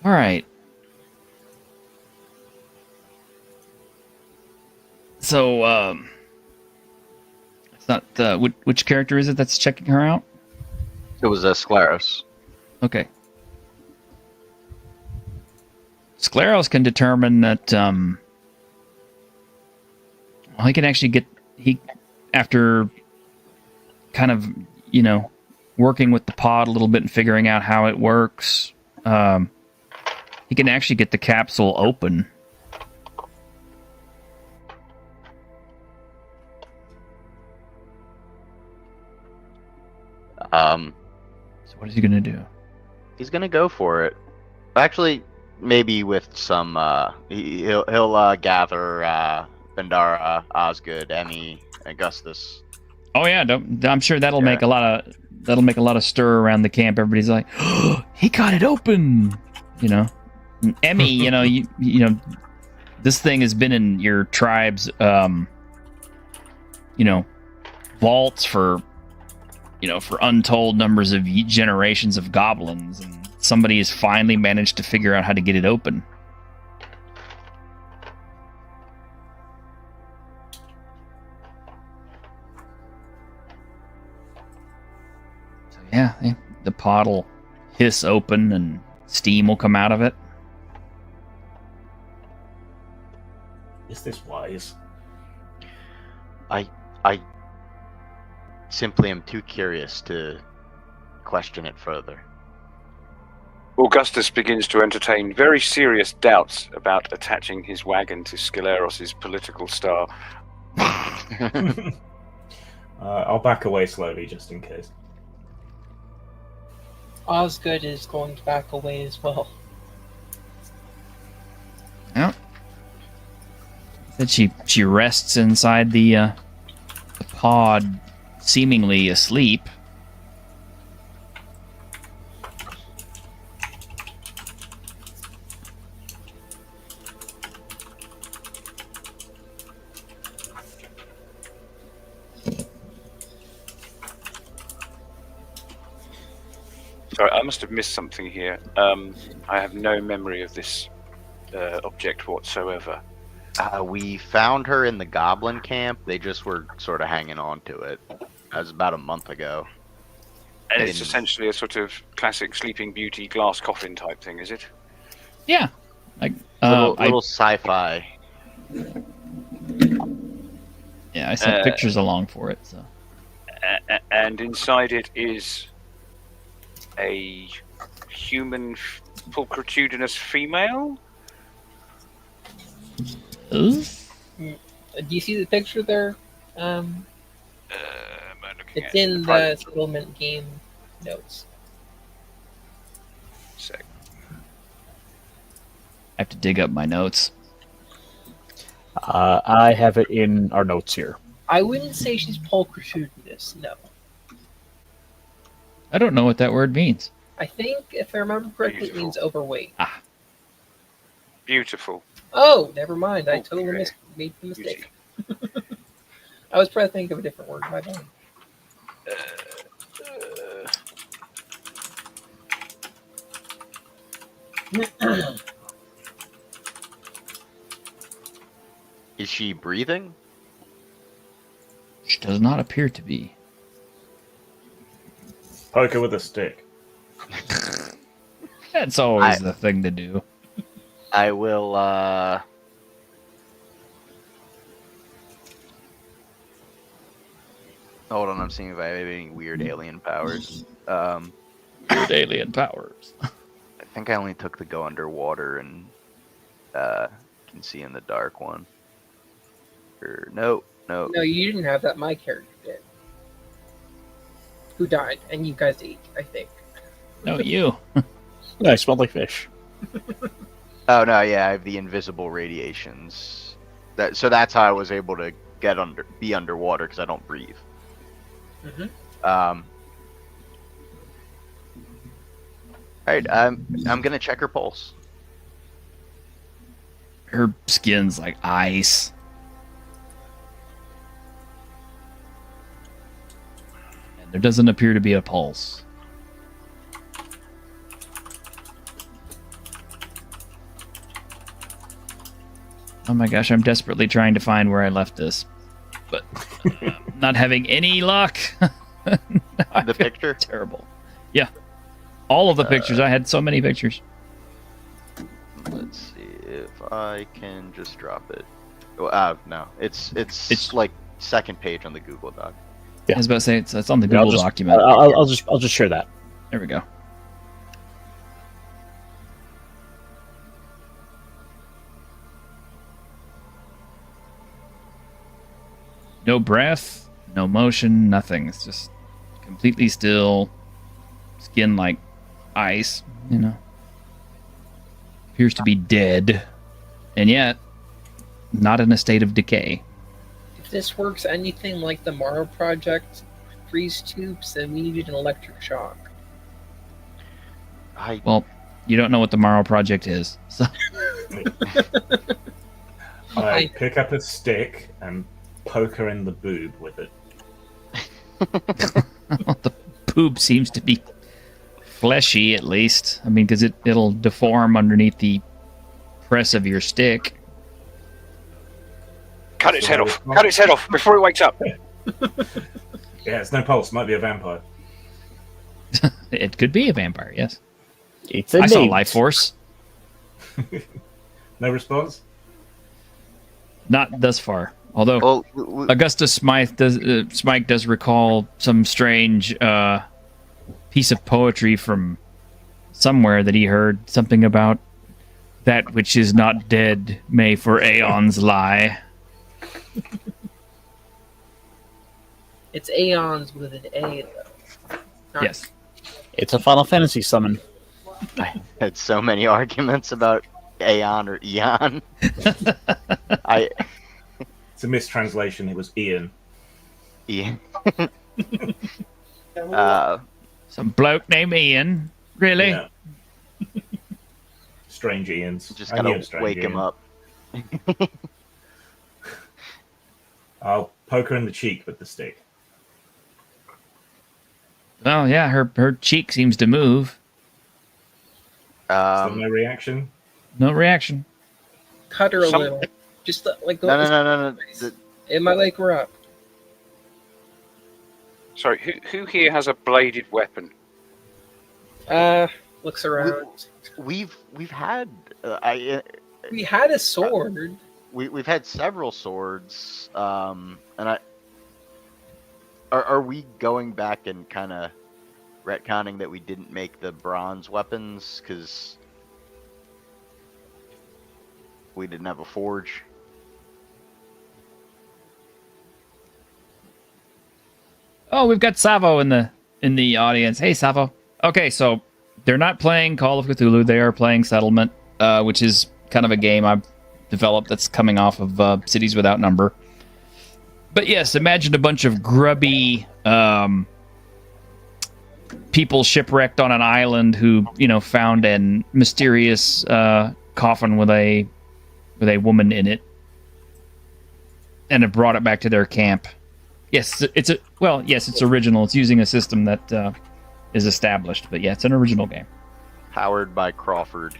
All right. So, it's not which character is it that's checking her out? It was Scleros. Okay. Scleros can determine that he can actually after kind of, working with the pod a little bit and figuring out how it works, he can actually get the capsule open. So what is he going to do? He's gonna go for it. Actually, maybe with some. He'll gather Bendara, Osgood, Emmy, Augustus. Oh yeah, I'm sure that'll make a lot of stir around the camp. Everybody's like, oh, "He got it open," And Emmy, you this thing has been in your tribe's, vaults for untold numbers of generations of goblins, and somebody has finally managed to figure out how to get it open. So yeah, the pod will hiss open and steam will come out of it. Is this wise? I simply am too curious to question it further. Augustus begins to entertain very serious doubts about attaching his wagon to Sceleros' political star. I'll back away slowly just in case. Osgood is going to back away as well. Yeah. That she rests inside the pod, seemingly asleep. Sorry, I must have missed something here. I have no memory of this object whatsoever. We found her in the goblin camp. They just were sort of hanging on to it. That was about a month ago. And it's essentially a sort of classic Sleeping Beauty glass coffin type thing, is it? Yeah. Like little sci-fi. Yeah, I sent pictures along for it. So. And inside it is a human pulchritudinous female? Do you see the picture there? It's in the settlement game notes. Sec. I have to dig up my notes. I have it in our notes here. I wouldn't say she's pulchritudinous, no. I don't know what that word means. I think, if I remember correctly, it means overweight. Ah. Beautiful. Oh, never mind. I Okay. totally made the mistake. I was trying to think of a different word. My bad. Is she breathing? She does not appear to be. Poke her with a stick. That's always the thing to do. I will, Hold on, I'm seeing if I have any weird alien powers. Weird alien powers. I think I only took the go underwater and can see in the dark one. No. No, you didn't have that. My character did. Who died, and you guys ate, I think. No, you. Yeah, I smelled like fish. Oh no, yeah, I have the invisible radiations. So that's how I was able to be underwater because I don't breathe. Mm-hmm. All right, I'm gonna check her pulse. Her skin's like ice. And there doesn't appear to be a pulse. Oh my gosh, I'm desperately trying to find where I left this, but not having any luck. The picture? Terrible. Yeah. All of the pictures. I had so many pictures. Let's see if I can just drop it. Oh, no. It's like second page on the Google Doc. I was about to say it's on the Yeah, Google document. I'll just share that. There we go. No breath, no motion, nothing. It's just completely still. Skin like ice, you know. Appears to be dead. And yet, not in a state of decay. If this works anything like the Morrow Project freeze tubes, then we needed an electric shock. Well, you don't know what the Morrow Project is. So I pick up a stick and poke her in the boob with it. well, the poop seems to be fleshy, at least. I mean, because it'll deform underneath the press of your stick. Cut its head off. Cut its head off before it wakes up. Yeah, it's no pulse. Might be a vampire. It could be a vampire, yes. It's I saw innate. life force. No response? Not thus far. Although Well, Augustus Smythe does recall some strange piece of poetry from somewhere that he heard, something about that which is not dead may for aeons lie. It's Aeons with an A, though. Not- Yes. It's a Final Fantasy summon. I had so many arguments about Aeon or Eon. It's a mistranslation. It was Ian. Ian. Some bloke named Ian. Really? Yeah. Strange Ians. Just I knew gotta of strange wake him Ian. up. I'll poke her in the cheek with the stick. Well, yeah, her cheek seems to move. Still no reaction? No reaction. Cut her a Some- little. Just like go. No. In my leg, we're up. Sorry, who here has a bladed weapon? Looks around. We've had We had a sword. we've had several swords, and are we going back and kind of retconning that we didn't make the bronze weapons because we didn't have a forge? Oh, we've got Savo in the audience. Hey, Savo. Okay, so they're not playing Call of Cthulhu. They are playing Settlement, which is kind of a game I've developed that's coming off of Cities Without Number. But yes, imagine a bunch of grubby people shipwrecked on an island who, found an mysterious coffin with a woman in it, and have brought it back to their camp. Yes, it's original. It's using a system that is established, but yeah, it's an original game. Powered by Crawford.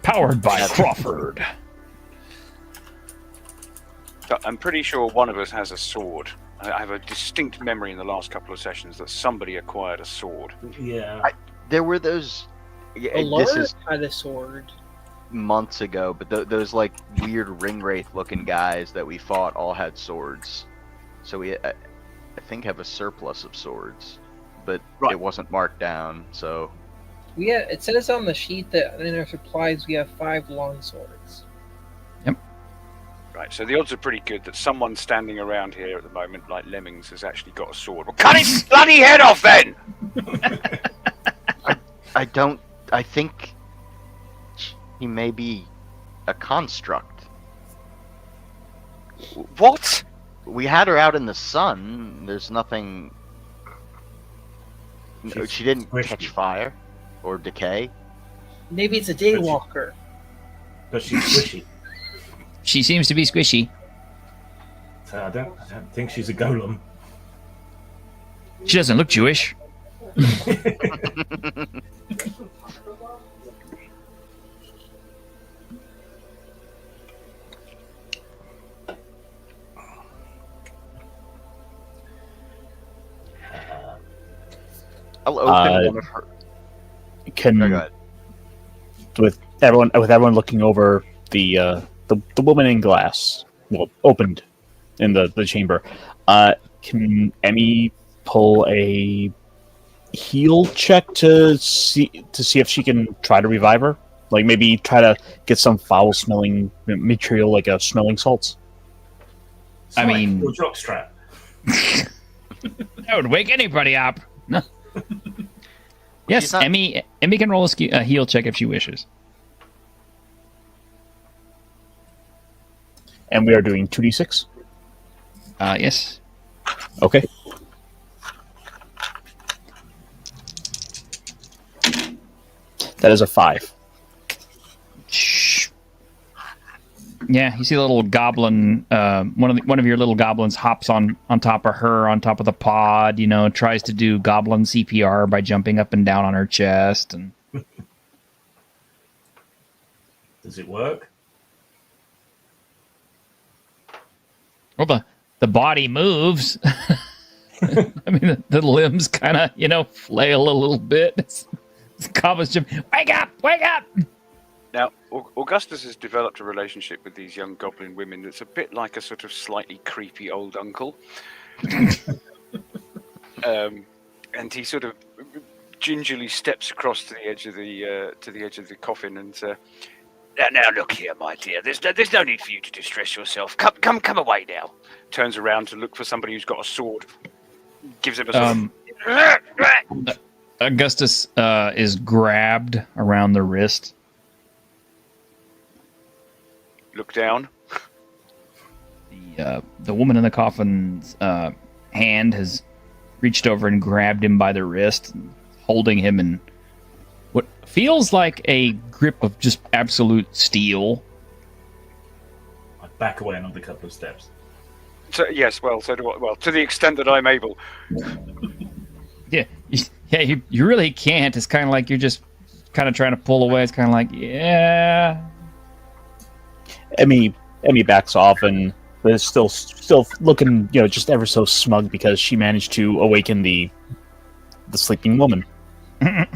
Powered by Crawford. So I'm pretty sure one of us has a sword. I have a distinct memory in the last couple of sessions that somebody acquired a sword. Yeah. There were those. This Alara is had a sword. months ago, but those like weird ring wraith looking guys that we fought all had swords. So we, I think, have a surplus of swords, but Right. it wasn't marked down. So It says on the sheet that in our supplies we have 5 long swords. Right, so the odds are pretty good that someone standing around here at the moment, like Lemmings, has actually got a sword. Well, cut its bloody head off then! I think he may be a construct. What? We had her out in the sun. There's nothing. She's She didn't squishy. catch fire or decay. Maybe it's a daywalker. But she's squishy. She seems to be squishy. So I don't think she's a golem. She doesn't look Jewish. I'll open one of her. Can Oh, go ahead. with everyone looking over the woman in glass, well, opened in the chamber. Can Emmy pull a heal check to see if she can try to revive her? Like maybe try to get some foul smelling material like a smelling salts. I mean- Or jockstrap. That would wake anybody up. No. Yes, She's not- Emmy can roll a heal check if she wishes. And we are doing 2d6. Yes. Okay. That is a 5. Shh. Yeah, you see the little goblin. One of your little goblins hops on top of her, on top of the pod. Tries to do goblin CPR by jumping up and down on her chest. And Does it work? well, the body moves. I mean, the limbs kind of flail a little bit. It's goblin's just wake up, wake up. Now, Augustus has developed a relationship with these young goblin women that's a bit like a sort of slightly creepy old uncle. And he sort of gingerly steps across to the edge of the coffin and now look here, my dear. There's no need for you to distress yourself. Come away now. Turns around to look for somebody who's got a sword. Gives him a sword. Augustus is grabbed around the wrist. Look down. The woman in the coffin's hand has reached over and grabbed him by the wrist, holding him in what feels like a grip of just absolute steel. I back away another couple of steps. So, yes, well, so do I. Well, to the extent that I'm able. Yeah, you really can't. It's kind of like you're just kind of trying to pull away. It's kind of like, yeah. Emmy backs off and is still looking, just ever so smug because she managed to awaken the sleeping woman. I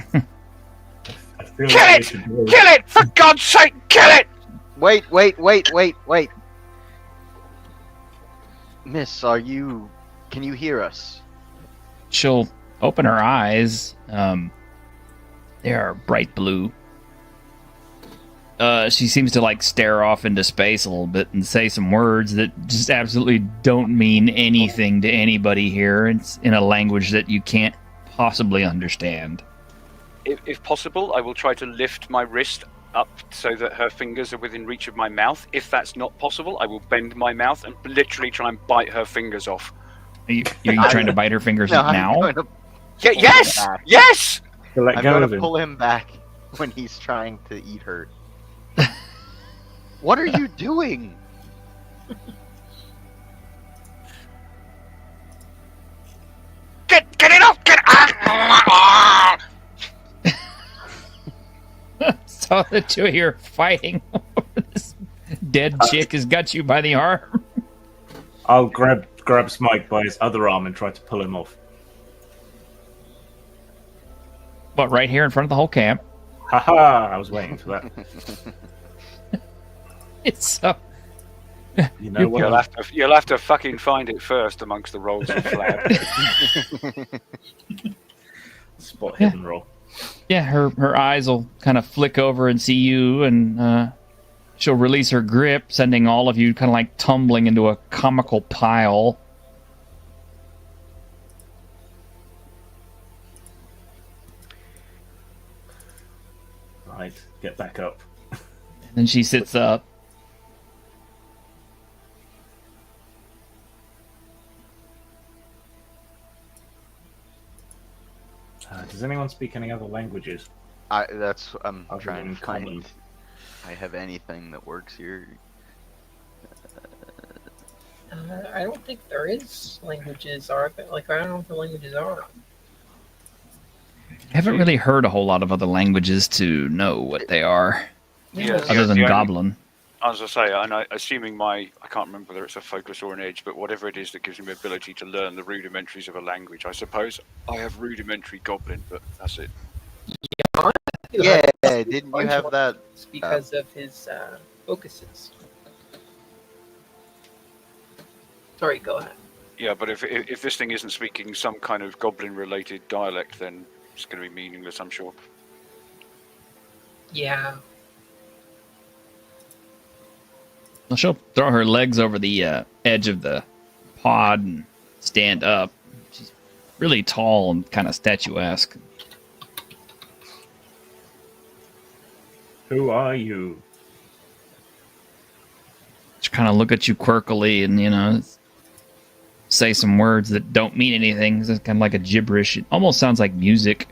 feel Kill like we it! should do- Kill it! For God's sake, kill it! Wait. Miss, can you hear us? She'll open her eyes. They are bright blue. She seems to stare off into space a little bit and say some words that just absolutely don't mean anything to anybody here. It's in a language that you can't possibly understand. If possible, I will try to lift my wrist up so that her fingers are within reach of my mouth. If that's not possible, I will bend my mouth and literally try and bite her fingers off. Are you trying to bite her fingers I'm now? going to Yes! back. Yes! Let I'm go going of to him. pull him back when he's trying to eat her. What are you doing? Get it off! Get So the two of you are fighting over this dead chick has got you by the arm. I'll grab Smike by his other arm and try to pull him off. But right here in front of the whole camp. Haha! I was waiting for that. It's so... You know what? You'll have to fucking find it first amongst the rolls of flab. Spot hidden roll. Yeah, her eyes will kind of flick over and see you, and she'll release her grip, sending all of you kind of tumbling into a comical pile. Right, get back up. And then she sits up. Does anyone speak any other languages? I'm Other trying than to find. common. If I have anything that works here. I don't think there is languages, are there? I don't know what the languages are. I haven't really heard a whole lot of other languages to know what they are, Yes, other than the only- Goblin. as I say, and assuming I can't remember whether it's a focus or an edge, but whatever it is that gives me the ability to learn the rudimentaries of a language. I suppose I have rudimentary Goblin, but that's it. Yeah, didn't you have that? It's because of his focuses. Sorry, go ahead. Yeah, but if this thing isn't speaking some kind of Goblin-related dialect, then it's going to be meaningless, I'm sure. Yeah. Well, she'll throw her legs over the edge of the pod and stand up. She's really tall and kind of statuesque. Who are you? She kind of look at you quirkily and, say some words that don't mean anything. It's kind of like a gibberish. It almost sounds like music.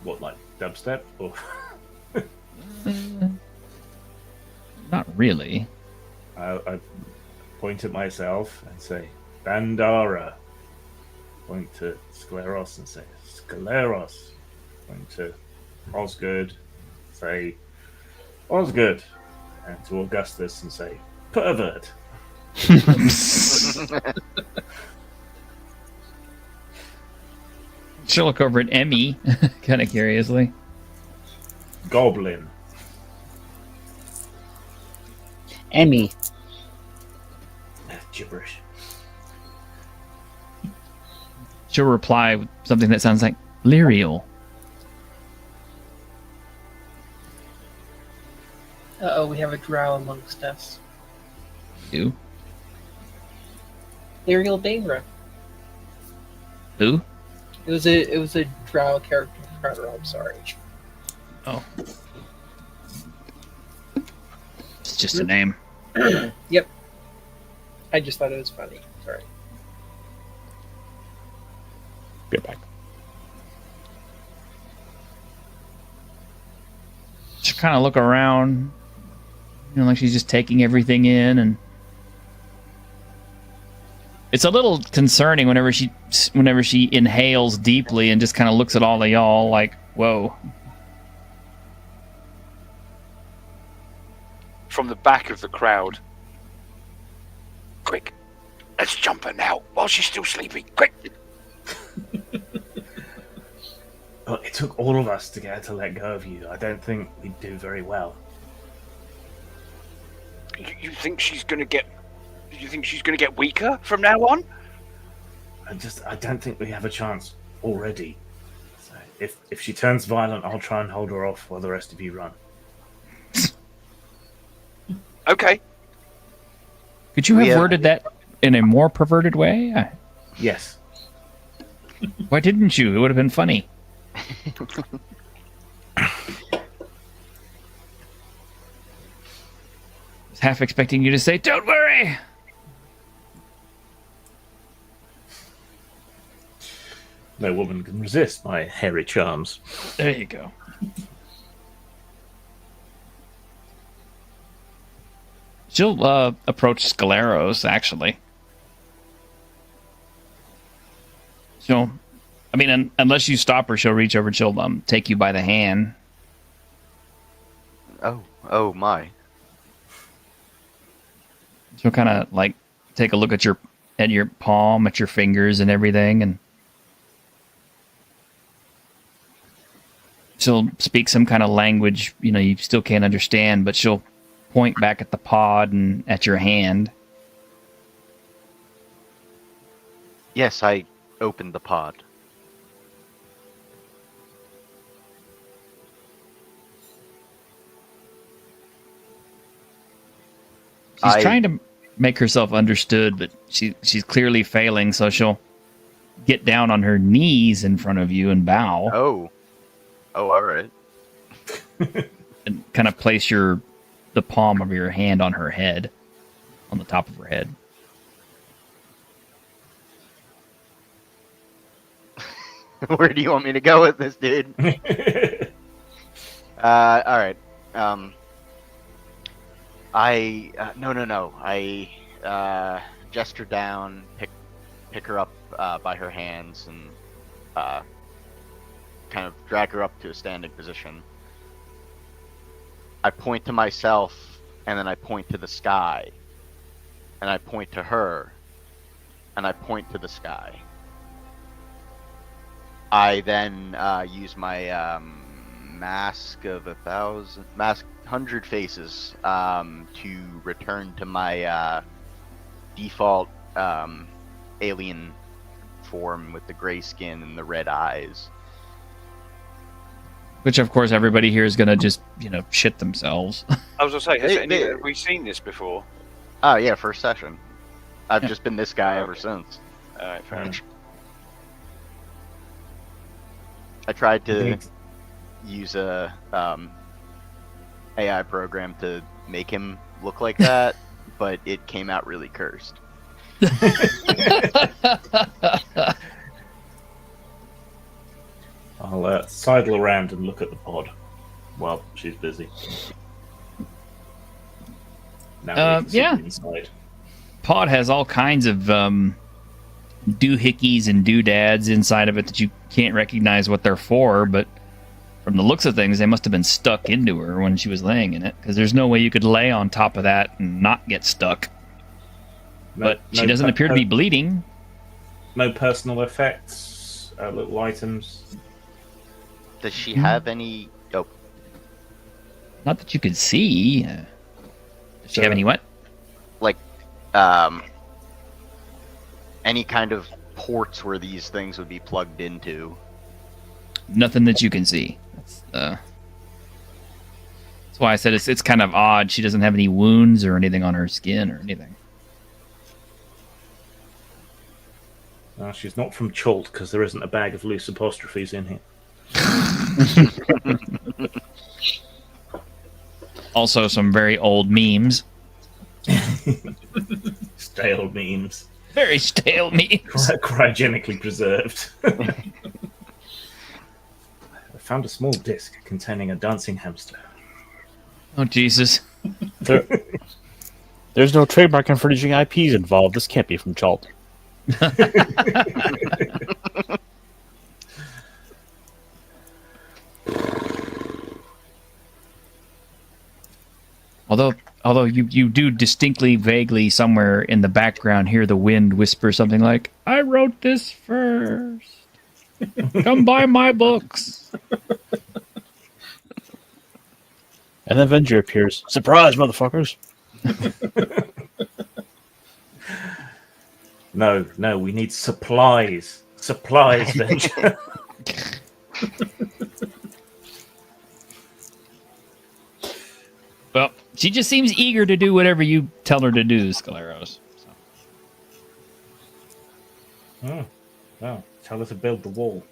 What, like dubstep? Or Not really. I point at myself and say, Bandara. Point to Scleros and say, Scleros. Point to Osgood, say, Osgood. And to Augustus and say, pervert. She'll look over at Emmy, kind of curiously. Goblin. Emmy. Gibberish. She'll reply with something that sounds like Lyrial. Uh-oh, we have a drow amongst us. Who? Ariel Daimra. Who? It was a drow character from Crowder, I'm sorry. Oh. It's just a name. Yep. I just thought it was funny. Sorry. Get back. She'll kind of look around, like she's just taking everything in, and it's a little concerning whenever she inhales deeply and just kind of looks at all of y'all like, whoa. From the back of the crowd. Quick, let's jump her now while she's still sleeping. Quick! Well, it took all of us to get her to let go of you. I don't think we'd do very well. You think she's gonna get? You think she's gonna get weaker from now on? I don't think we have a chance already. So if she turns violent, I'll try and hold her off while the rest of you run. Okay. Could you have worded that in a more perverted way? Yes. Why didn't you? It would have been funny. I was half expecting you to say, "Don't worry." No woman can resist my hairy charms. There you go. She'll approach Scaleros, actually. Unless you stop her, she'll reach over and she'll take you by the hand. Oh my. She'll kind of like take a look at your palm, at your fingers and everything, and she'll speak some kind of language, you still can't understand, but she'll point back at the pod and at your hand. Yes, I opened the pod. She's trying to make herself understood, but she's clearly failing, so she'll get down on her knees in front of you and bow. Oh, all right. And kind of place the palm of your hand on her head, on the top of her head. Where do you want me to go with this, dude? All right. No. I gesture down, pick her up by her hands, and kind of drag her up to a standing position. I point to myself, and then I point to the sky, and I point to her, and I point to the sky. I then use my mask of 100 faces to return to my default alien form with the gray skin and the red eyes. Which, of course, everybody here is going to just, shit themselves. I was going to say, They- have we seen this before? Oh yeah, first session. I've Yeah. just been this guy Oh, ever okay. since. All right, fair enough. I tried to Indeed. use a AI program to make him look like that, but it came out really cursed. I'll sidle around and look at the pod while she's busy. Now we can see yeah. inside. Pod has all kinds of doohickeys and doodads inside of it that you can't recognize what they're for, but from the looks of things, they must have been stuck into her when she was laying in it, because there's no way you could lay on top of that and not get stuck. But she doesn't appear to be bleeding. No personal effects, little items. Does she have any? Oh, Not that you could see. Does she have any what? like any kind of ports where these things would be plugged into? Nothing that you can see. That's why I said it's kind of odd. She doesn't have any wounds or anything on her skin or anything. She's not from Chult because there isn't a bag of loose apostrophes in here. Also, some very old memes. Stale memes. Very stale memes. Cryogenically preserved. I found a small disc containing a dancing hamster. Oh, Jesus. There's no trademark infringing IPs involved. This can't be from Chalt. Although you do distinctly, vaguely, somewhere in the background hear the wind whisper something like, "I wrote this first. Come buy my books." And then Avenger appears. Surprise, motherfuckers! No, we need supplies. Supplies, Venture. Well, she just seems eager to do whatever you tell her to do, Scaleros. So. Oh, tell her to build the wall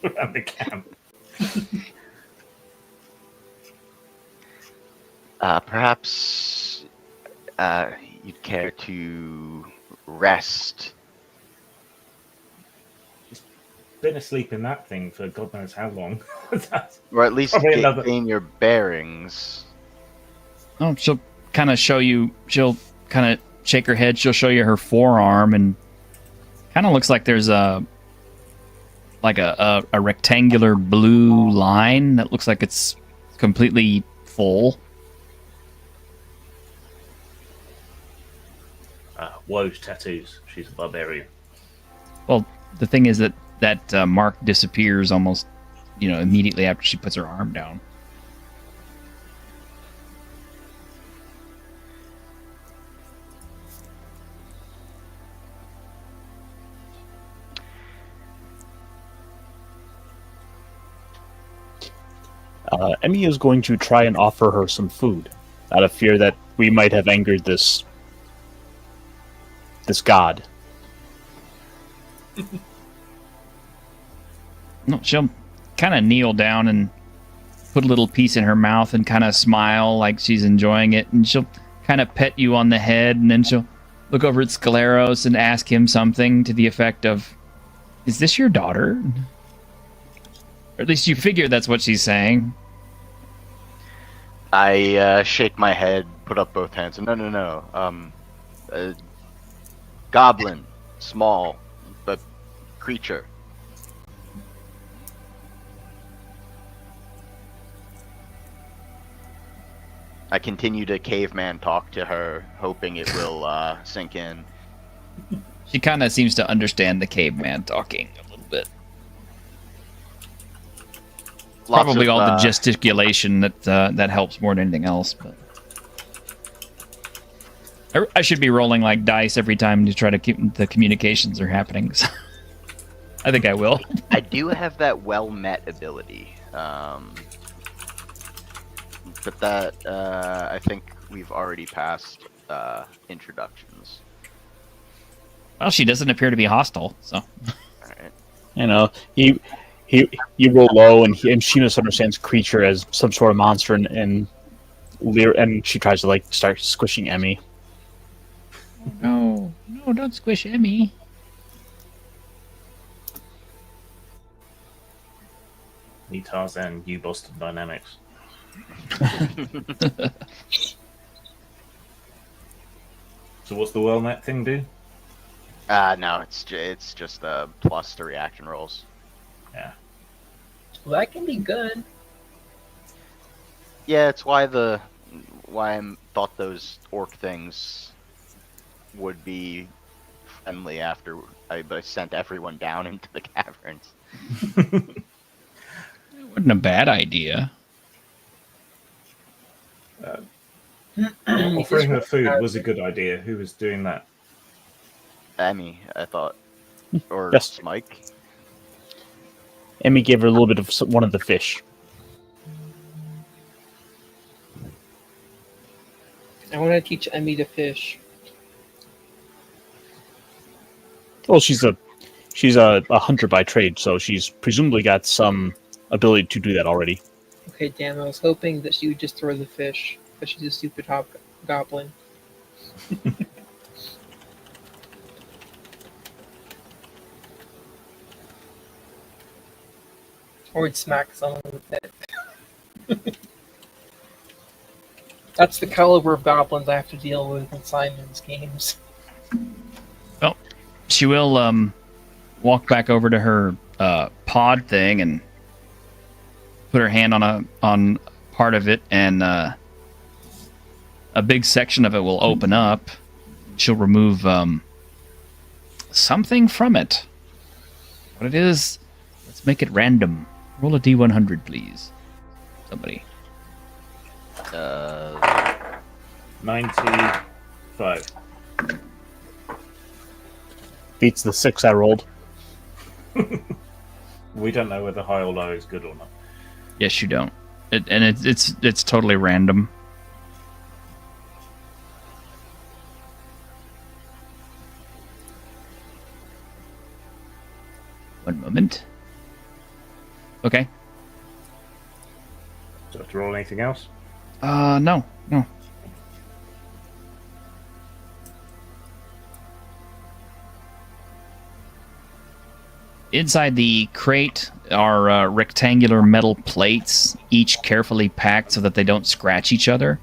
around the camp. Perhaps you'd care to rest. Been asleep in that thing for God knows how long. Or at least Probably another- gain your bearings. Oh, she'll kind of show you. She'll kind of shake her head. She'll show you her forearm, and kind of looks like there's a rectangular blue line that looks like it's completely full. Woe's tattoos. She's a barbarian. Well, the thing is that mark disappears almost, immediately after she puts her arm down. Emmy is going to try and offer her some food, out of fear that we might have angered this god. No, she'll kind of kneel down and put a little piece in her mouth and kind of smile like she's enjoying it, and she'll kind of pet you on the head, and then she'll look over at Scaleros and ask him something to the effect of, "Is this your daughter?" Or at least you figure that's what she's saying. I shake my head, put up both hands. No. Goblin, small, but creature. I continue to caveman talk to her, hoping it will sink in. She kind of seems to understand the caveman talking a little bit. Lots Probably of, all the gesticulation that helps more than anything else. But I should be rolling like dice every time to try to keep the communications are happening. So I think I will. I do have that well met ability, but that I think we've already passed introductions. Well, she doesn't appear to be hostile, so. All right. You know, you roll low, and she misunderstands creature as some sort of monster, and she tries to like start squishing Emmy. No, don't squish Emmy. Me, Tarzan, you Boston Dynamics. So what's the well met thing do? No, it's just plus to reaction rolls. Yeah. Well, that can be good. Yeah, it's why I thought those orc things would be friendly after I sent everyone down into the caverns. It wasn't a bad idea. Offering her food was a good idea. Who was doing that? Emmy, I thought, or Yes. Mike. Emmy gave her a little bit of one of the fish. I want to teach Emmy to fish. Well, she's a hunter by trade, so she's presumably got some ability to do that already. Okay, damn, I was hoping that she would just throw the fish, but she's a stupid goblin. Or would smack someone with it. That's the caliber of goblins I have to deal with in Simon's games. Well, she will walk back over to her pod thing and put her hand on part of it, and a big section of it will open up. She'll remove something from it. What it is, let's make it random. Roll a D100, please. Somebody. 95. Beats the 6 I rolled. We don't know whether high or low is good or not. Yes, you don't. It's totally random. One moment. Okay. Do I have to roll anything else? No. Inside the crate are rectangular metal plates, each carefully packed so that they don't scratch each other.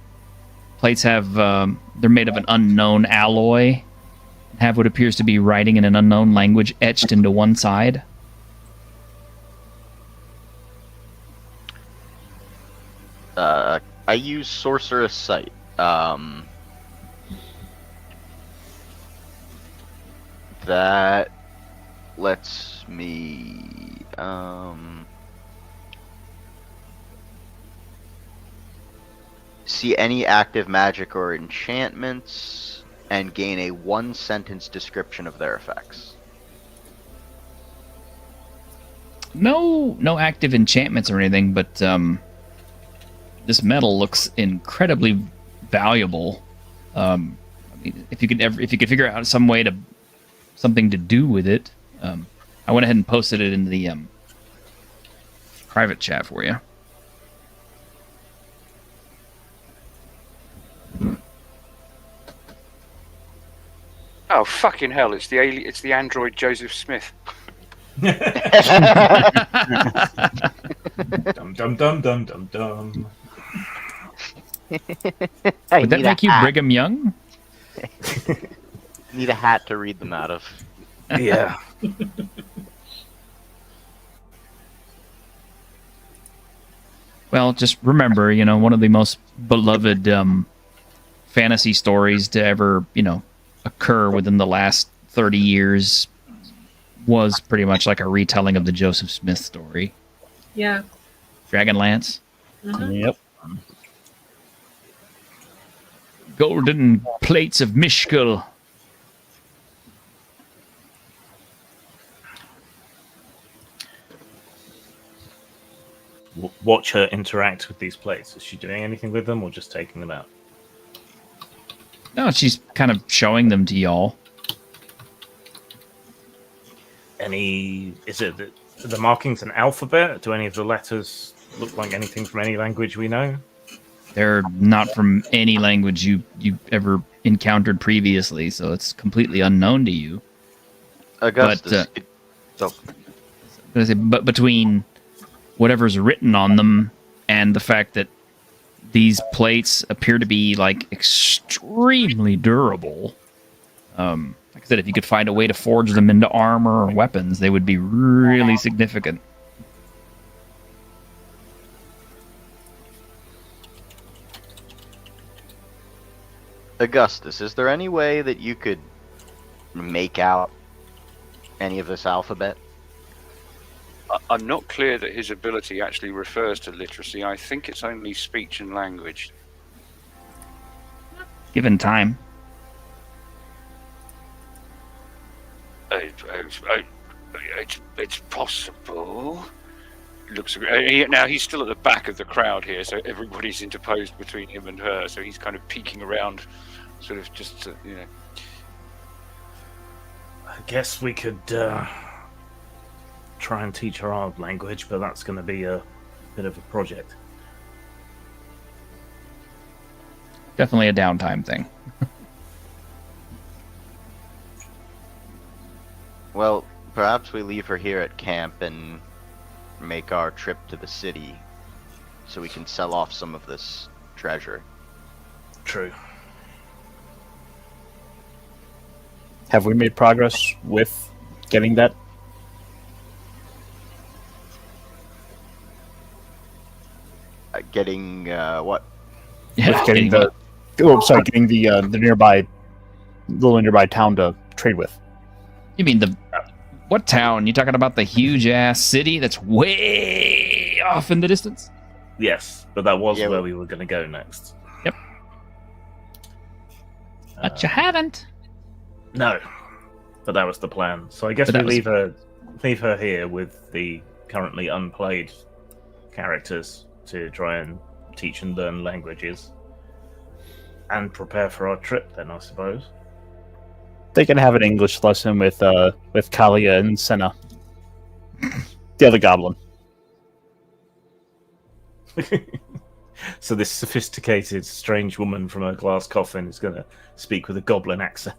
Plates have, they're made of an unknown alloy, have what appears to be writing in an unknown language etched into one side. I use Sorcerous Sight. That lets me see any active magic or enchantments and gain a one-sentence description of their effects. No active enchantments or anything, but this metal looks incredibly valuable. I mean, if you could figure out something to do with it, I went ahead and posted it in the private chat for you. Oh fucking hell! It's the android Joseph Smith. Dum dum dum dum dum dum. Would that make you Brigham Young? Need a hat to read them out of. Yeah. Well, just remember, one of the most beloved fantasy stories to ever, occur within the last 30 years was pretty much like a retelling of the Joseph Smith story. Yeah. Dragonlance. Yep. Golden plates of Mishkul. Watch her interact with these plates. Is she doing anything with them or just taking them out? No, she's kind of showing them to y'all. Is it the markings an alphabet? Do any of the letters look like anything from any language we know? They're not from any language you ever encountered previously, so it's completely unknown to you. Augustus. But between whatever's written on them and the fact that these plates appear to be like extremely durable, like I said, if you could find a way to forge them into armor or weapons, they would be really significant. Augustus, is there any way that you could make out any of this alphabet? I'm not clear that his ability actually refers to literacy. I think it's only speech and language. Given time. It's possible. Now he's still at the back of the crowd here, so everybody's interposed between him and her. So he's kind of peeking around, sort of just I guess we could try and teach her our language, but that's going to be a bit of a project. Definitely a downtime thing. Well, perhaps we leave her here at camp and make our trip to the city so we can sell off some of this treasure. True. Have we made progress with getting that? Getting what? Yeah, With getting the getting the nearby little nearby town to trade with. You mean what town? You talking about the huge ass city that's way off in the distance? Yes, but that was Yeah, where we were going to go next. Yep. But you haven't. No, but that was the plan. So I guess But we that leave her here with the currently unplayed characters to try and teach and learn languages, and prepare for our trip. Then I suppose They can have an English lesson with Kalia and Senna, the other goblin. So this sophisticated, strange woman from a glass coffin is going to speak with a goblin accent.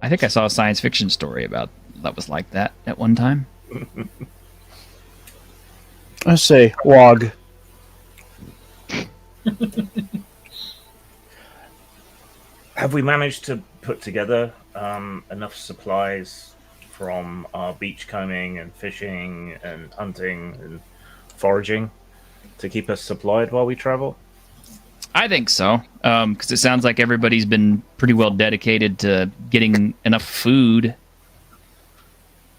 I think I saw a science fiction story about that was like that at one time. I say, Wog. Have we managed to put together enough supplies from our beachcombing and fishing and hunting and foraging to keep us supplied while we travel? I think so, because it sounds like everybody's been pretty well dedicated to getting enough food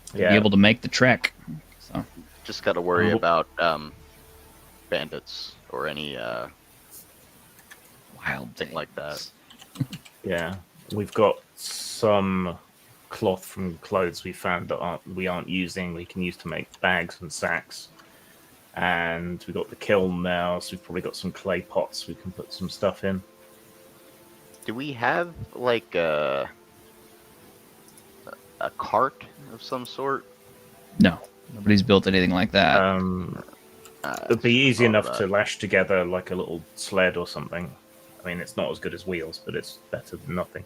to be able to make the trek. So Just got to worry about bandits or any wild thing like that. Yeah, we've got some cloth from clothes we found that we aren't using. We can use to make bags and sacks. And we've got the kiln now, so we've probably got some clay pots we can put some stuff in. Do we have like a cart of some sort? No, nobody's built anything like that. It'd be easy enough to lash together like a little sled or something. I mean, it's not as good as wheels, but it's better than nothing.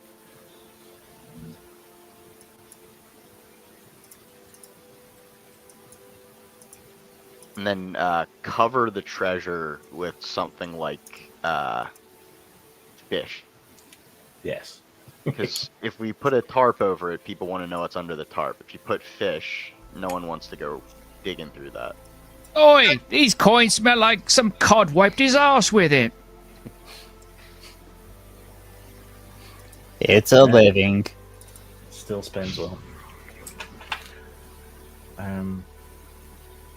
And then cover the treasure with something like fish. Yes. Because if we put a tarp over it, people want to know what's under the tarp. If you put fish, no one wants to go digging through that. Oi, these coins smell like some cod wiped his arse with it. It's a living. Still spends well.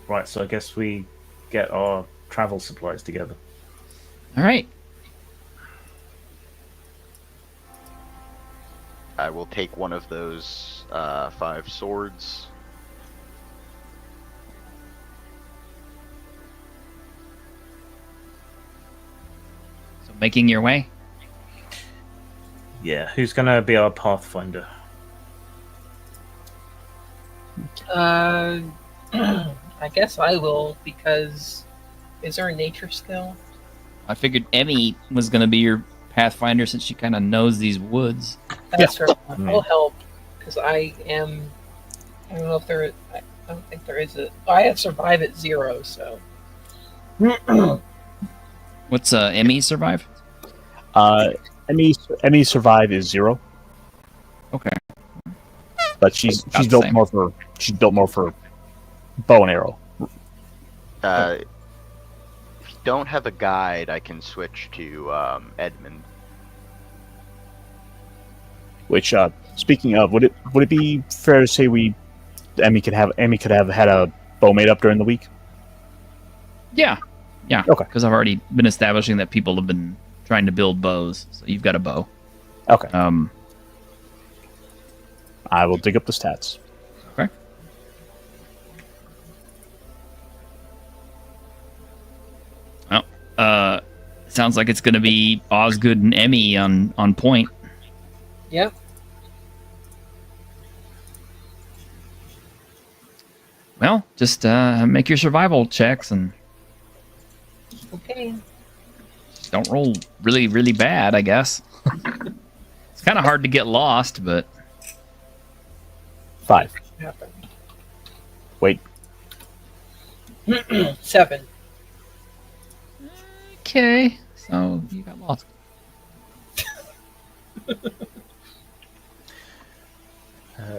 Right, so I guess we get our travel supplies together. All right. I will take one of those 5 swords. So making your way. Yeah, who's gonna be our pathfinder? I guess I will, because is there a nature skill? I figured Emmy was going to be your pathfinder since she kind of knows these woods. That's right. Mm. I'll help, because I am. I don't know if there. I don't think there is a. I have survive at 0, so. What's Emmy survive? Emmy survive is 0, Okay. but she's About the built same. more for bow and arrow. If you don't have a guide, I can switch to Edmund. Which, speaking of, would it be fair to say Emmy could have had a bow made up during the week? Yeah. Okay. Because I've already been establishing that people have been trying to build bows, so you've got a bow. Okay. I I will dig up the stats. Okay. Well, sounds like it's going to be Osgood and Emmy on point. Yep. Well, just make your survival checks and Okay. don't roll really, really bad, I guess. It's kind of hard to get lost, but 5. Happened. Wait. 7. okay. So you got lost.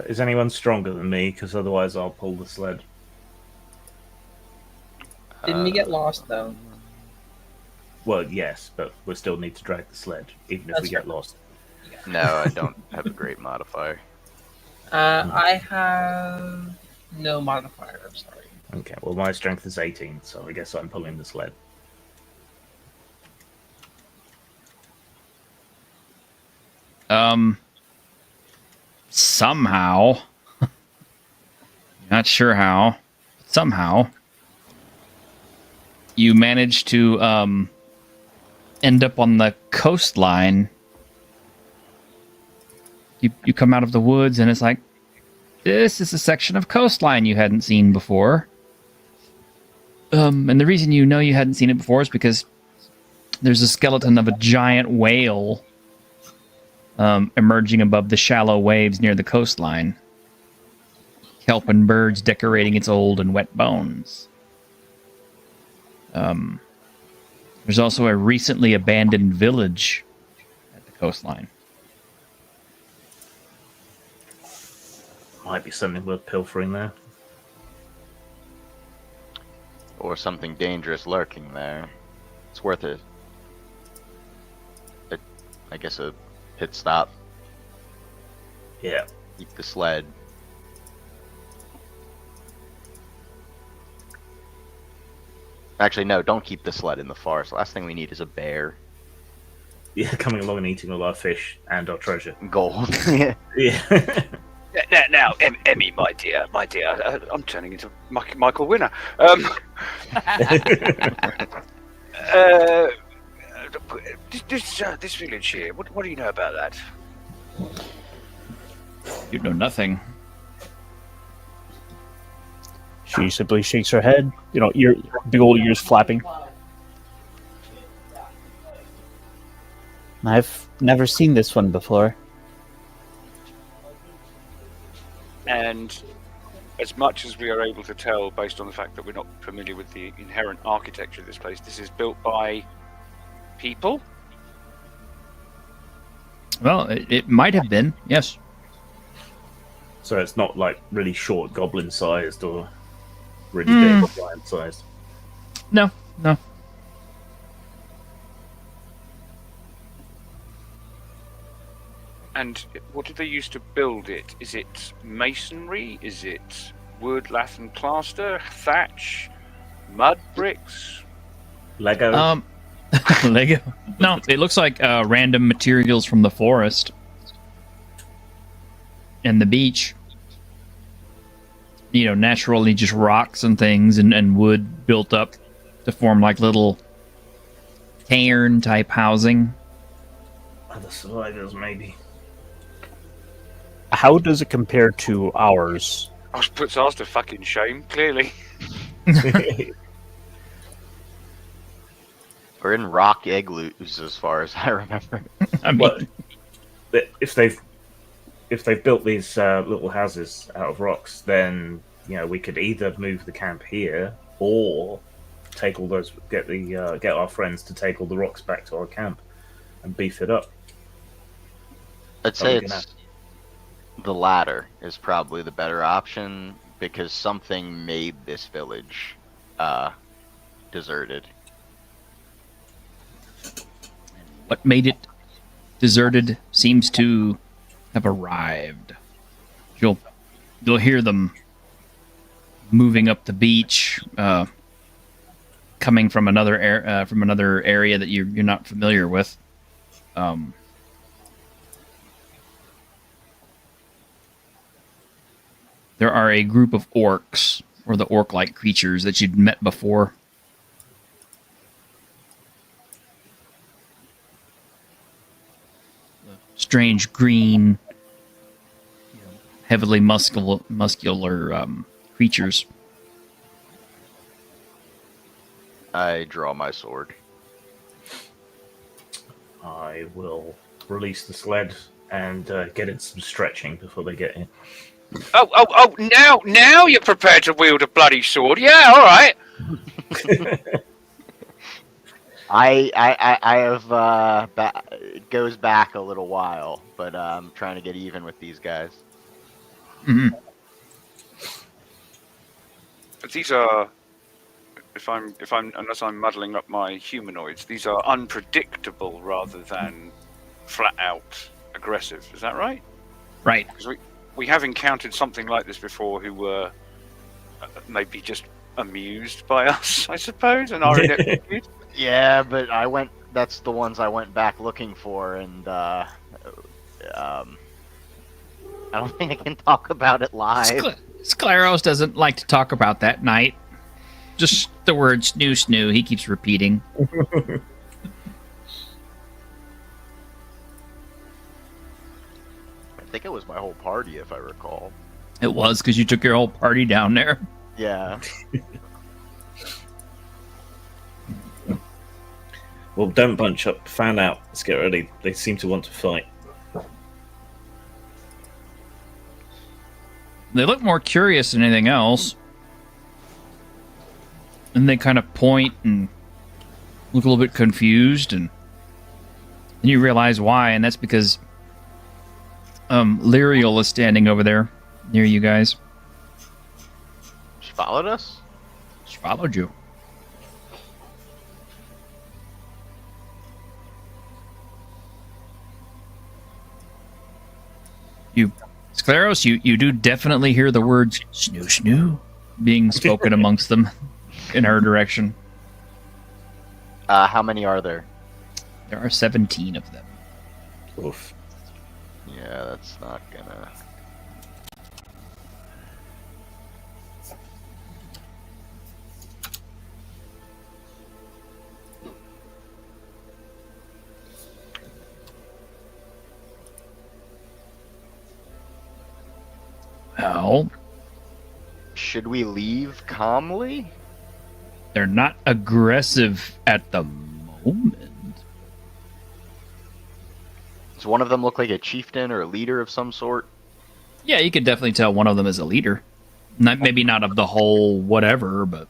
Is anyone stronger than me? Because otherwise I'll pull the sled. Didn't we get lost though? Well, yes, but we still need to drag the sled, even if we That's get right. lost. No, I don't have a great modifier. I have no modifier. I'm sorry. Okay, well, my strength is 18, so I guess I'm pulling the sled. Somehow, not sure how, somehow, you manage to end up on the coastline. You come out of the woods and it's like, this is a section of coastline you hadn't seen before. And the reason you know you hadn't seen it before is because there's a skeleton of a giant whale emerging above the shallow waves near the coastline. Kelp and birds decorating its old and wet bones. There's also a recently abandoned village at the coastline. Might be something worth pilfering there. Or something dangerous lurking there. It's worth it. I guess a pit stop. Yeah. Keep the sled. Actually, no, don't keep the sled in the forest. Last thing we need is a bear. Yeah, coming along and eating all our fish and our treasure. Gold. Yeah. Now, Emmy, my dear, I'm turning into Michael Winner. This village here. What do you know about that? You know nothing. She simply shakes her head, big old ears flapping. I've never seen this one before. And as much as we are able to tell, based on the fact that we're not familiar with the inherent architecture of this place, this is built by people. Well, it might have been, yes. So it's not like really short goblin sized or really big giant sized. No, no. And what did they use to build it? Is it masonry? Is it wood, lath and plaster? Thatch? Mud bricks? Lego. Lego. No, it looks like random materials from the forest and the beach. You know, naturally just rocks and things and wood built up to form like little cairn type housing. Other survivors, maybe. How does it compare to ours? I puts ours to fucking shame, clearly. We're in rock igloos, as far as I remember. I mean, Well, if they've built these little houses out of rocks, then we could either move the camp here or take all those, get our friends to take all the rocks back to our camp and beef it up. I'd say it's the latter is probably the better option because something made this village deserted. what made it deserted seems to have arrived. You'll hear them moving up the beach, coming from another area that you're not familiar with. There are a group of orcs, or the orc-like creatures that you'd met before. Strange green, heavily muscular creatures. I draw my sword. I will release the sled and get it some stretching before they get in. Oh! Now you're prepared to wield a bloody sword? Yeah, all right. I have it goes back a little while, but I'm trying to get even with these guys. Mm-hmm. These are, unless I'm muddling up my humanoids, these are unpredictable rather than flat out aggressive. Is that right? Right. Because we have encountered something like this before who were maybe just amused by us, I suppose, and our ineptitude. Yeah, but that's the ones I went back looking for, and I don't think I can talk about it live. Scleros doesn't like to talk about that night. Just the word snoo, he keeps repeating. I think it was my whole party, if I recall. It was because you took your whole party down there. Yeah. Well, don't bunch up. Fan out. Let's get ready. They seem to want to fight. They look more curious than anything else. And they kind of point and look a little bit confused, and then you realize why, and that's because Lyriel is standing over there near you guys. She followed us? She followed you. Scleros, you do definitely hear the words snoo being spoken amongst them in her direction. How many are there? There are 17 of them. Oof. Yeah, that's not gonna... Well, Should we leave calmly? they're not aggressive at the moment. Does one of them look like a chieftain or a leader of some sort? Yeah, you could definitely tell one of them is a leader. Maybe not of the whole whatever, but...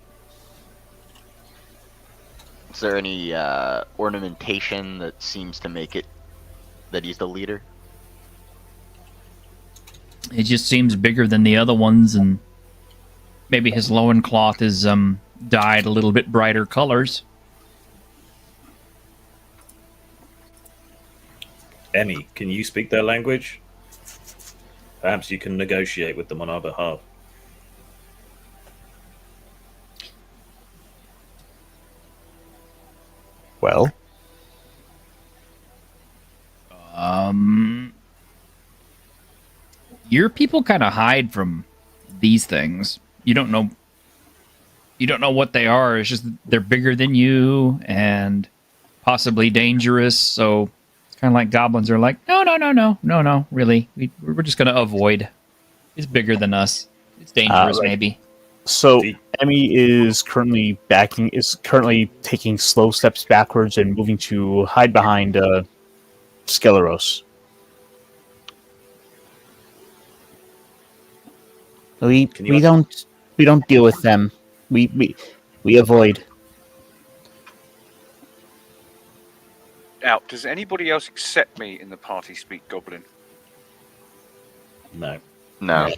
Is there any ornamentation that seems to make it that he's the leader? It just seems bigger than the other ones, and maybe his loincloth is dyed a little bit brighter colors. Emmy, can you speak their language? Perhaps you can negotiate with them on our behalf. Well, Your people kind of hide from these things. You don't know what they are. It's just they're bigger than you and possibly dangerous. So it's kind of like goblins are like, no, really. We're just going to avoid. It's bigger than us. It's dangerous, Right. maybe. so Emmy is currently taking slow steps backwards and moving to hide behind Skeleros. We Can you- we don't deal with them. We avoid. Now, does anybody else except me in the party speak Goblin? No. No.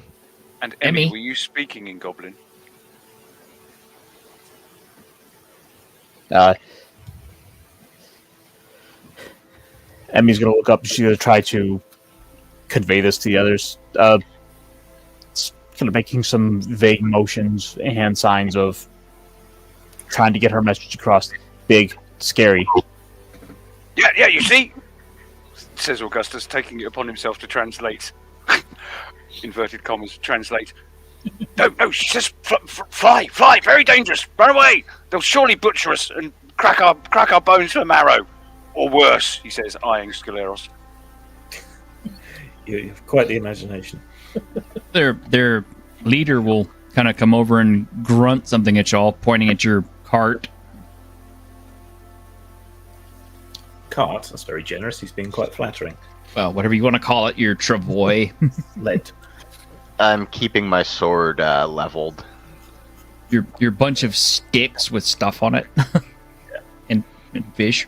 And Emmy, Emmy? were you speaking in Goblin? Emmy's going to look up. She's going to try to convey this to the others. Kind of making some vague motions, hand signs of trying to get her message across. Big, scary. Yeah, you see? Says Augustus, taking it upon himself to translate. Inverted commas, translate. No, she says fly, very dangerous, run away. They'll surely butcher us and crack our bones for marrow. Or worse, he says, eyeing Scaleros. You have quite the imagination. Their leader will kind of come over and grunt something at y'all, pointing at your cart. Cart, that's very generous. He's being quite flattering. Well, whatever you want to call it, your travois. Lead. I'm keeping my sword leveled. your bunch of sticks with stuff on it. and fish.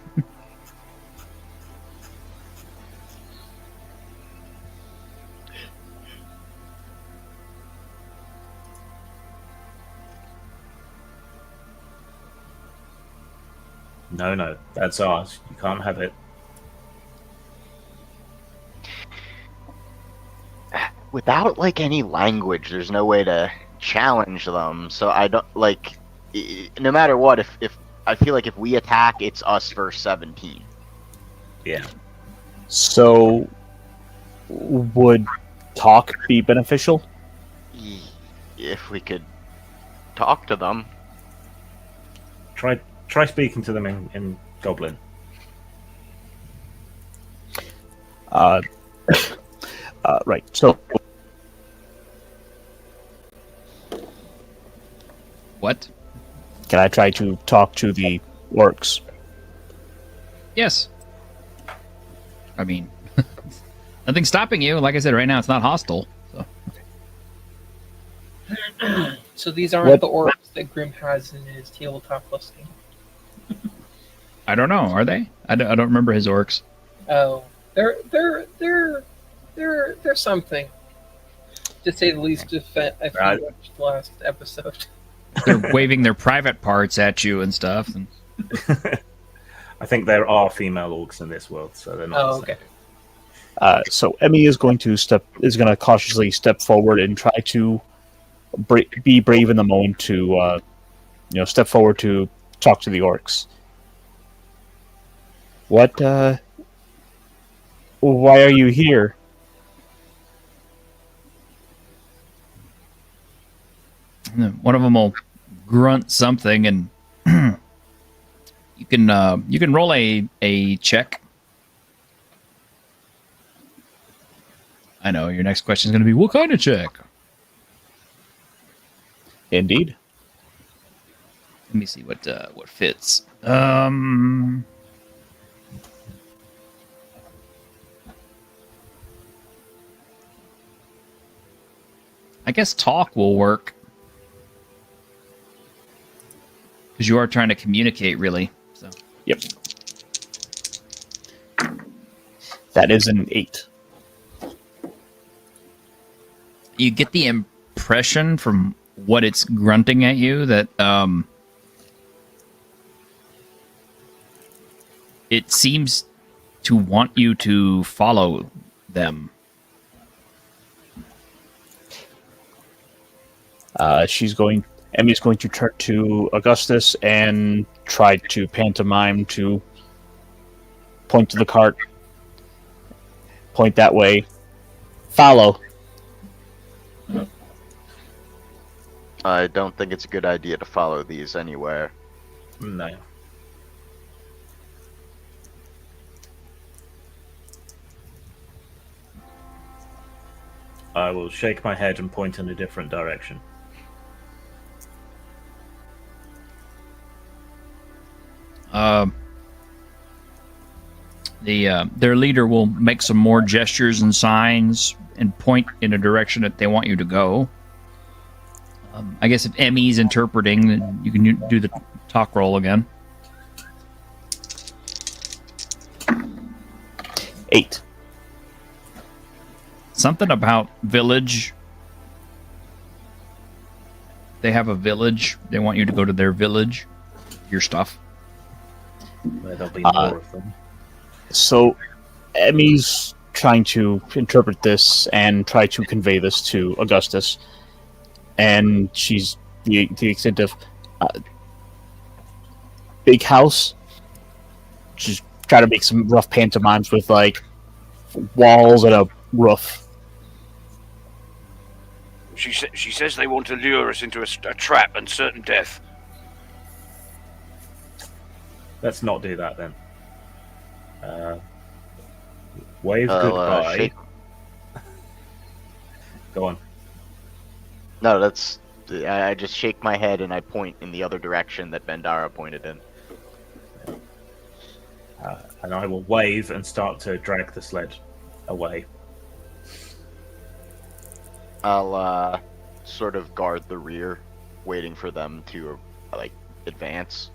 No, that's ours. You can't have it. Without like any language, there's no way to challenge them. So I don't like. No matter what, if I feel like if we attack, it's us versus 17. Yeah. So, would talk be beneficial? If we could talk to them. Try speaking to them in Goblin. Right. So, What? can I try to talk to the orcs? Yes. I mean, nothing's stopping you. Like I said, right now it's not hostile. So. So these aren't What- the orcs that Grim has in his tabletop listing. I don't know. Are they? I don't remember his orcs. Oh, they're something, to say the least. If Right. you watched the last episode. They're waving their private parts at you and stuff. And I think there are female orcs in this world, so they're not. Oh, the same. okay. So Emmy is going to cautiously step forward and try to be brave in the moment to, step forward to talk to the orcs. What? Why are you here? one of them will grunt something, and you can roll a check. I know your next question is going to be what kind of check. Indeed. Let me see what fits. I guess talk will work because you are trying to communicate, really. So Yep. That is an 8. you get the impression from what it's grunting at you that it seems to want you to follow them. Emmy's going to turn to Augustus and try to pantomime to point to the cart. Point that way. Follow. I don't think it's a good idea to follow these anywhere. No. I will shake my head and point in a different direction. Their leader will make some more gestures and signs and point in a direction that they want you to go. I guess if Emmy's interpreting, then you can do the talk roll again. 8. Something about village. They have a village. They want you to go to their village. Your stuff. Where there'll be more of them. So, Emmy's trying to interpret this and try to convey this to Augustus. And she's the extent of big house. She's trying to make some rough pantomimes with like walls and a roof. She says they want to lure us into a trap and certain death. Let's not do that then. Wave I'll, goodbye. shake- Go on. No, that's. I just shake my head and I point in the other direction that Bendara pointed in. And I will wave and start to drag the sled away. I'll sort of guard the rear, waiting for them to like advance.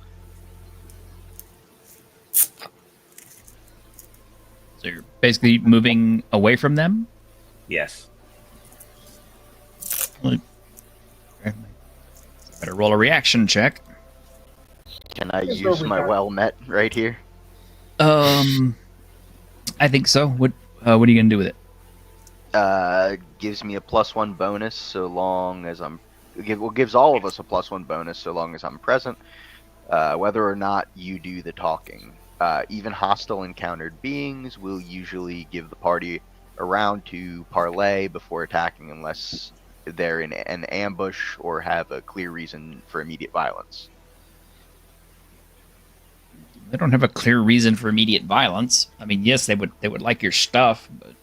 So you're basically moving away from them? Yes. Okay. Better roll a reaction check. Can I Here's where use we my are. well met right here? I think so. What are you gonna do with it? Gives me a +1 bonus so long as I'm. Gives all of us a +1 bonus so long as I'm present, whether or not you do the talking. Even hostile encountered beings will usually give the party a round to parley before attacking, unless they're in an ambush or have a clear reason for immediate violence. They don't have a clear reason for immediate violence. I mean, yes, they would like your stuff, but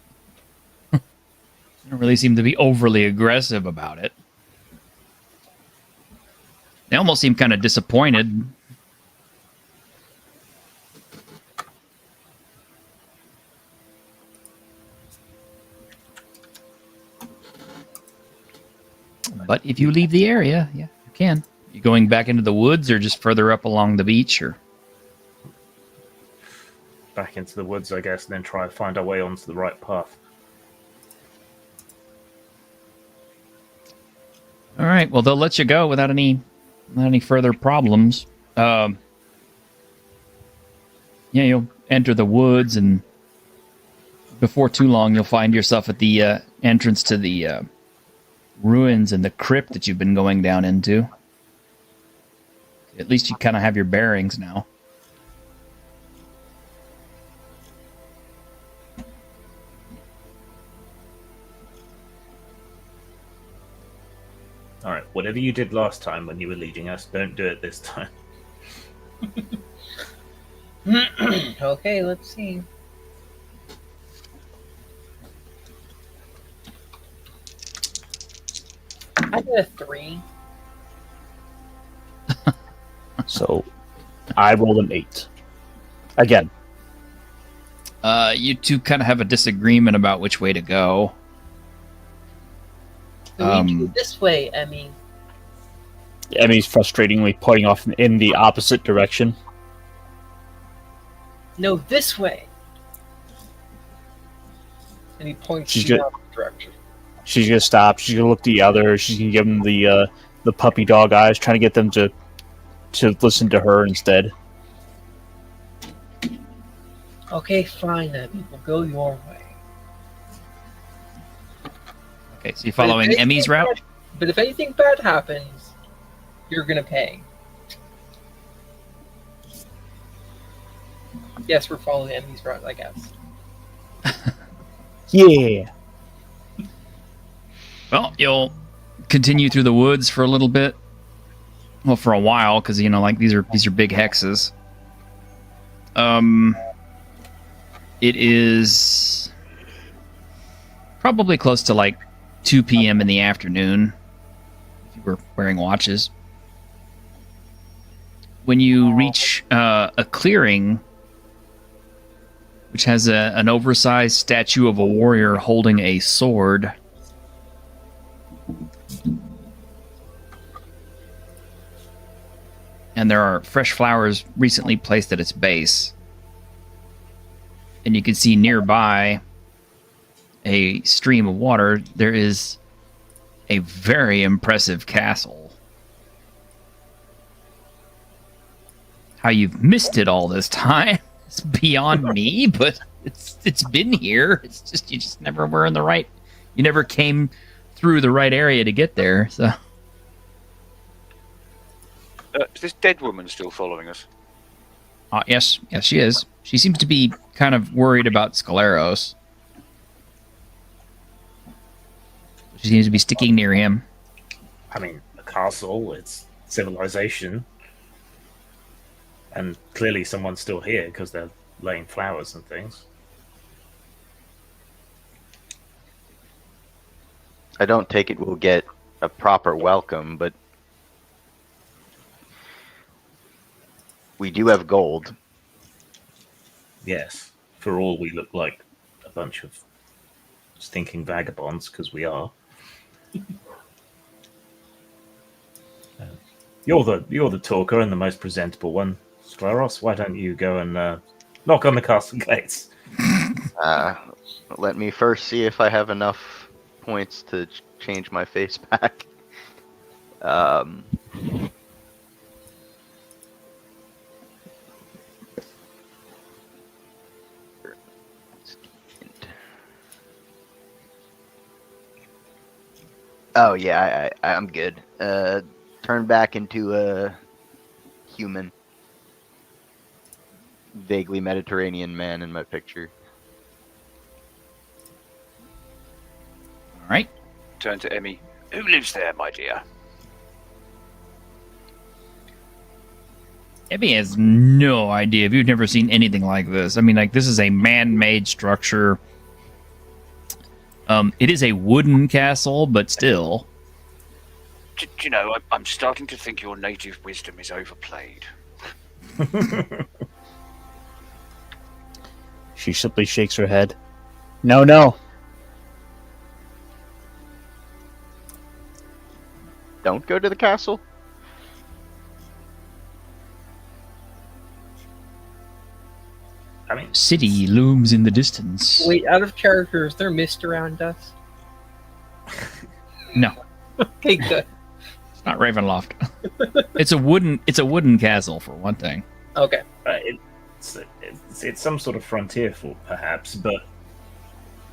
they don't really seem to be overly aggressive about it. They almost seem kind of disappointed. But if you leave the area, yeah, you can. You going back into the woods or just further up along the beach or Back into the woods, I guess, and then try to find our way onto the right path. all right, well they'll let you go without any further problems. Yeah, you'll enter the woods, and before too long, you'll find yourself at the entrance to the ruins and the crypt that you've been going down into. At least you kind of have your bearings now. All right, whatever you did last time when you were leading us, don't do it this time. Okay, let's see. I did a 3. So, I rolled an 8. Again. You two kind of have a disagreement about which way to go. So we do this way, Emmy. Emmy's frustratingly pointing off in the opposite direction. No, this way. And he points She's in good. the opposite direction. She's gonna stop. She's gonna look the other. She's gonna give them the puppy dog eyes, trying to get them to listen to her instead. Okay, fine then. We'll go your way. Okay, so you're following Emmy's route? But if anything bad happens, you're gonna pay. Yes, we're following Emmy's route, I guess. Yeah. Well, you'll continue through the woods for a little bit. Well, for a while, because like these are big hexes. It is probably close to like 2 p.m. in the afternoon, if you were wearing watches. When you reach a clearing, which has an oversized statue of a warrior holding a sword. And there are fresh flowers recently placed at its base. And you can see nearby a stream of water. There is a very impressive castle. How you've missed it all this time is beyond me, but it's been here. It's just you just never were in the right. You never came through the right area to get there. So. Is this dead woman still following us? Yes, she is. She seems to be kind of worried about Scaleros. She seems to be sticking near him. I mean, a castle, it's civilization. And clearly someone's still here because they're laying flowers and things. I don't take it we'll get a proper welcome, but we do have gold. Yes, for all we look like a bunch of stinking vagabonds, because we are. You're the talker and the most presentable one, Scleros. Why don't you go and knock on the castle gates? Let me first see if I have enough points to change my face back. Oh yeah, I'm good. Turn back into a human, vaguely Mediterranean man in my picture. All right. Turn to Emmy. Who lives there, my dear? Ebby has no idea. If you've never seen anything like this, I mean, like this is a man-made structure. It is a wooden castle, but still. Do you know, I'm starting to think your native wisdom is overplayed. She simply shakes her head. No. Don't go to the castle. I mean, City looms in the distance. Wait, out of character, is there mist around us? No, Okay, good. it's not Ravenloft. It's a wooden castle for one thing. Okay. it's some sort of frontier fort, perhaps, but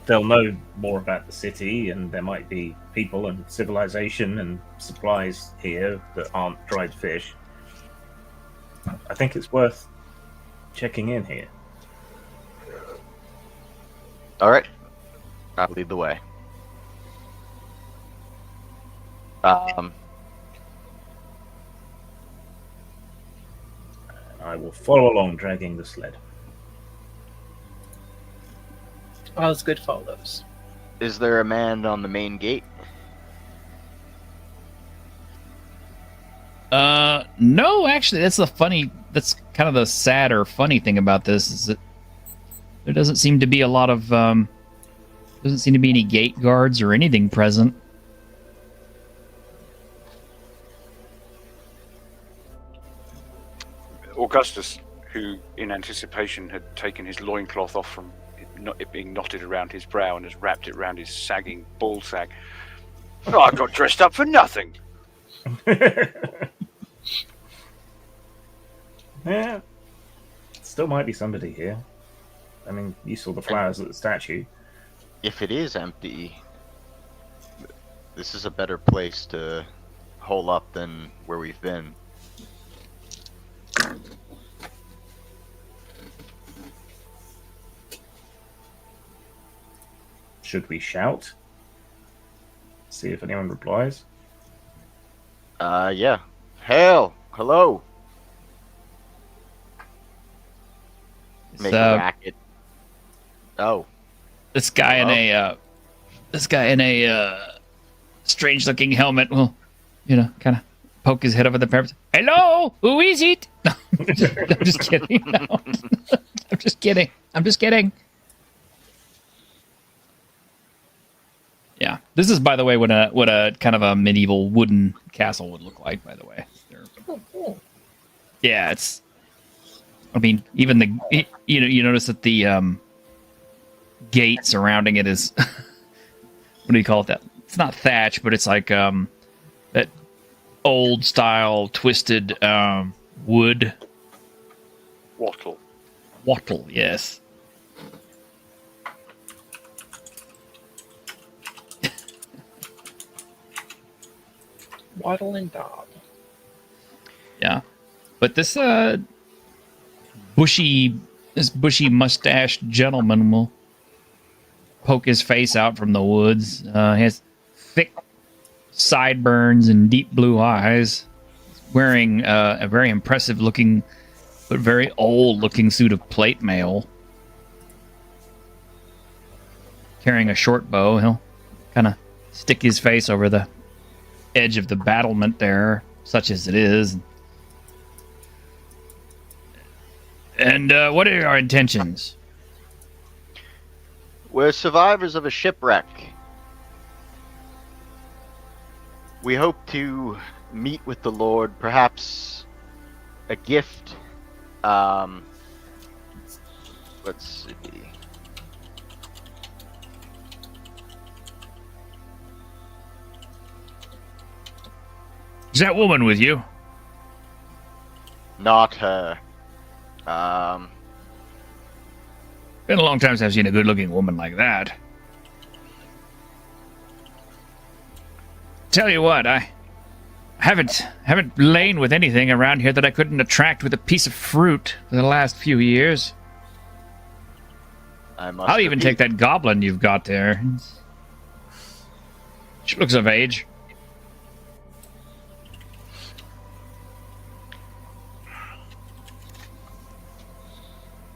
they'll know more about the city, and there might be people and civilization and supplies here that aren't dried fish. I think it's worth checking in here. All right, I'll lead the way. I will follow along, dragging the sled. All as good follows. Is there a man on the main gate? No, actually, that's kind of the sad or funny thing about this is that there doesn't seem to be a lot of, doesn't seem to be any gate guards or anything present. Augustus, who in anticipation had taken his loincloth off from it being knotted around his brow and has wrapped it around his sagging ball sack. Oh, I got dressed up for nothing. Yeah, still might be somebody here. I mean, you saw the flowers at the statue. If it is empty, this is a better place to hole up than where we've been. Should we shout? See if anyone replies. Yeah. Hail! Hello! Make a So, racket. Oh. this guy in a strange looking helmet will, kind of poke his head over the parapet. Hello, who is it? No, I'm just kidding. No. I'm just kidding. Yeah, this is, by the way, what a kind of a medieval wooden castle would look like. By the way, Oh, cool. yeah, it's. I mean, even you notice that the gate surrounding it is what do you call it? That it's not thatch, but it's like that old style twisted wood Wattle. wattle. Yes. Waddle and Dob. Yeah, but this bushy mustached gentleman will poke his face out from the woods. He has thick sideburns and deep blue eyes. He's wearing a very impressive looking, but very old looking suit of plate mail. Carrying a short bow, he'll kind of stick his face over the edge of the battlement there, such as it is. And what are your intentions? We're survivors of a shipwreck. We hope to meet with the Lord, perhaps a gift. Let's see. Is that woman with you? Not her. Been a long time since I've seen a good-looking woman like that. Tell you what, I haven't lain with anything around here that I couldn't attract with a piece of fruit for the last few years. I'll even take that goblin you've got there. She looks of age.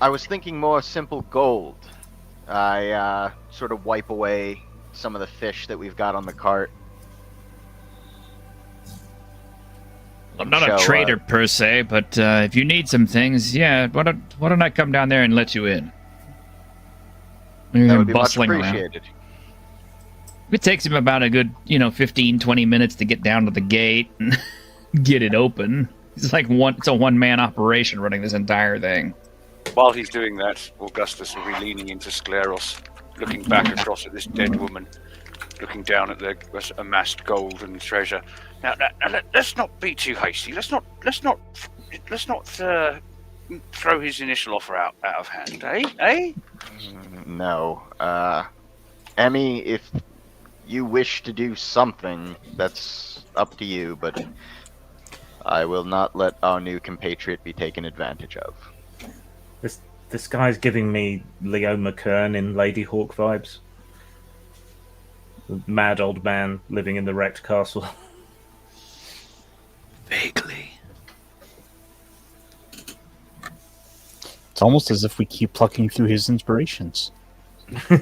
I was thinking more simple gold. I sort of wipe away some of the fish that we've got on the cart. I'm not a trader per se, but if you need some things, yeah, why don't I come down there and let you in? That would be much appreciated. It takes him about a good, 15, 20 minutes to get down to the gate and get it open. It's like it's a one-man operation running this entire thing. While he's doing that, Augustus will be leaning into Scleros, looking back across at this dead woman, looking down at the amassed gold and treasure. Now, let's not be too hasty. Let's not throw his initial offer out of hand, eh? No. Emmy, if you wish to do something, that's up to you, but I will not let our new compatriot be taken advantage of. This guy's giving me Leo McKern in Lady Hawk vibes. The mad old man living in the wrecked castle. Vaguely. It's almost as if we keep plucking through his inspirations. Yeah,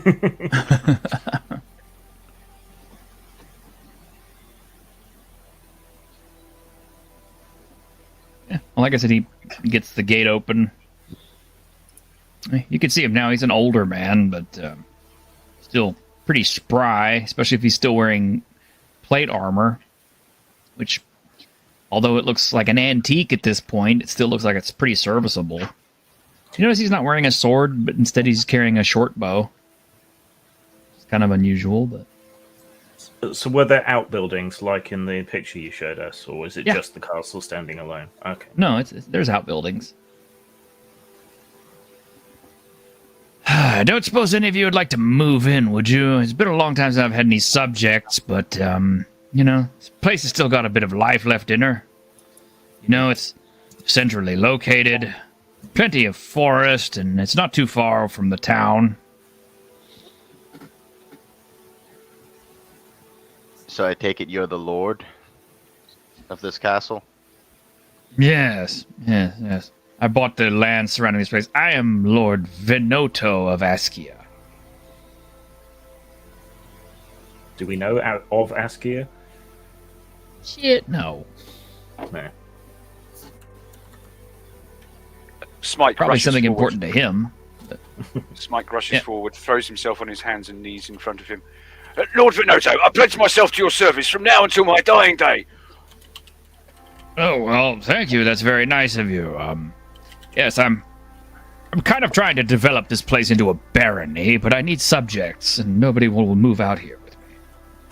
well, like I said, he gets the gate open. You can see him now. He's an older man, but still pretty spry, especially if he's still wearing plate armor, which, although it looks like an antique at this point, it still looks like it's pretty serviceable. You notice he's not wearing a sword, but instead he's carrying a short bow. It's kind of unusual, but... So were there outbuildings like in the picture you showed us, or is it just the castle standing alone? Okay. No, there's outbuildings. I don't suppose any of you would like to move in, would you? It's been a long time since I've had any subjects, but, this place has still got a bit of life left in her. It's centrally located, plenty of forest, and it's not too far from the town. So I take it you're the lord of this castle? Yes. I bought the land surrounding this place. I am Lord Venoto of Askia. Do we know of Askia? Shit, no. No. Smike Probably rushes something forward. important to him. Smike rushes Yeah. forward, throws himself on his hands and knees in front of him. Lord Vinoto, I pledge myself to your service from now until my dying day. Oh, well, thank you. That's very nice of you. Yes, I'm kind of trying to develop this place into a barony, but I need subjects, and nobody will move out here with me.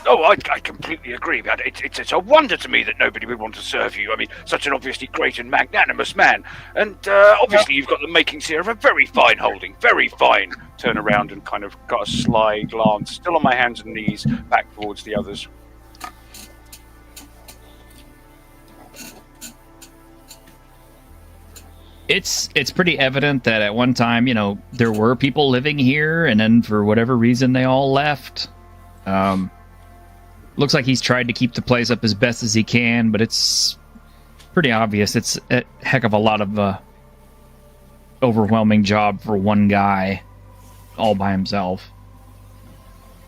Oh, I completely agree. But it's a wonder to me that nobody would want to serve you. I mean, such an obviously great and magnanimous man. And obviously you've got the makings here of a very fine holding. Very fine. Turn around and kind of got a sly glance, still on my hands and knees, back towards the others. It's pretty evident that at one time, there were people living here, and then for whatever reason, they all left. Looks like he's tried to keep the place up as best as he can, but it's pretty obvious it's a heck of a lot of overwhelming job for one guy all by himself.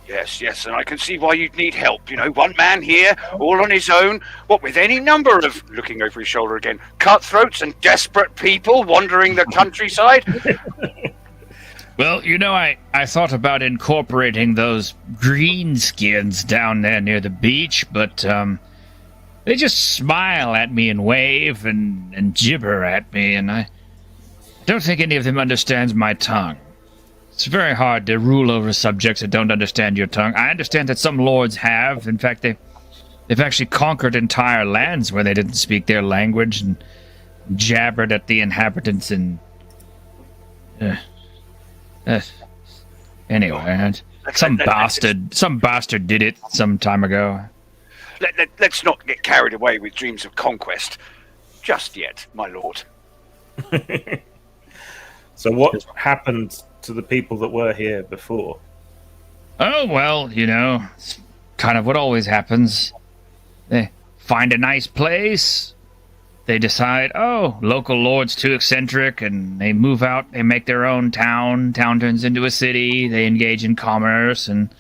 Yes, and I can see why you'd need help. One man here, all on his own, what with any number of, looking over his shoulder again, cutthroats and desperate people wandering the countryside. Well, I thought about incorporating those greenskins down there near the beach, but they just smile at me and wave and gibber at me, and I don't think any of them understands my tongue. It's very hard to rule over subjects that don't understand your tongue. I understand that some lords have. In fact, they've actually conquered entire lands where they didn't speak their language and jabbered at the inhabitants and... Anyway, some bastard did it some time ago. Let's not get carried away with dreams of conquest. Just yet, my lord. So what happened to the people that were here before? Oh, well, it's kind of what always happens. They find a nice place. They decide, local lord's too eccentric, and they move out. They make their own town. Town turns into a city. They engage in commerce, and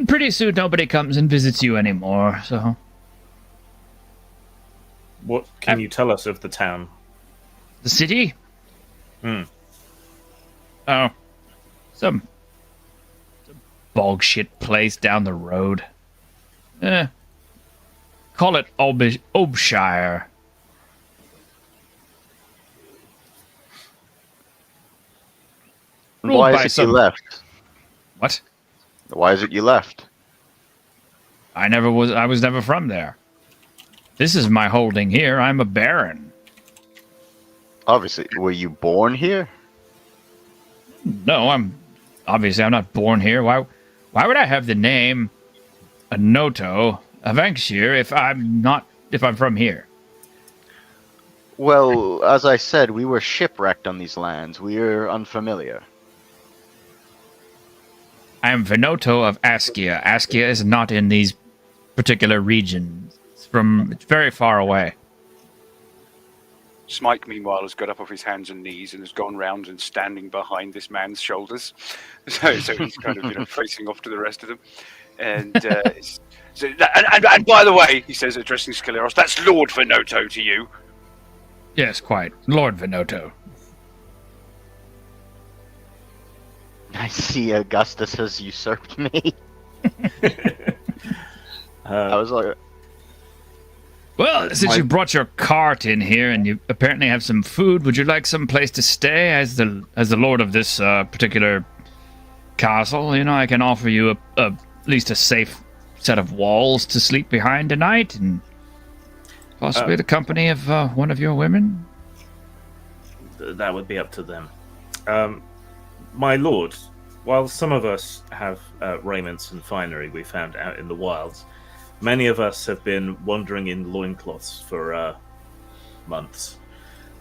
pretty soon nobody comes and visits you anymore, so... What can you tell us of the town? The city? Oh, some bog shit place down the road. Call it Obshire. Ruled Why by is it you left? What? Why is it you left? I was never from there. This is my holding here. I'm a baron. Obviously, were you born here? No, I'm not born here. Why would I have the name Anoto of Ankshire if I'm from here? Well, as I said, we were shipwrecked on these lands. We're unfamiliar. I am Venoto of Askia. Askia is not in these particular regions. It's very far away. Smike, meanwhile, has got up off his hands and knees and has gone round and standing behind this man's shoulders. So he's kind of, facing off to the rest of them. And and by the way, he says, addressing Scaleros, that's Lord Venoto to you. Yes, quite. Lord Venoto. I see Augustus has usurped me. I was like... Well, since you brought your cart in here and you apparently have some food, would you like some place to stay as the lord of this particular castle? I can offer you at least a safe set of walls to sleep behind tonight, and possibly the company of one of your women. That would be up to them. My lord, while some of us have raiments and finery we found out in the wilds, many of us have been wandering in loincloths for months.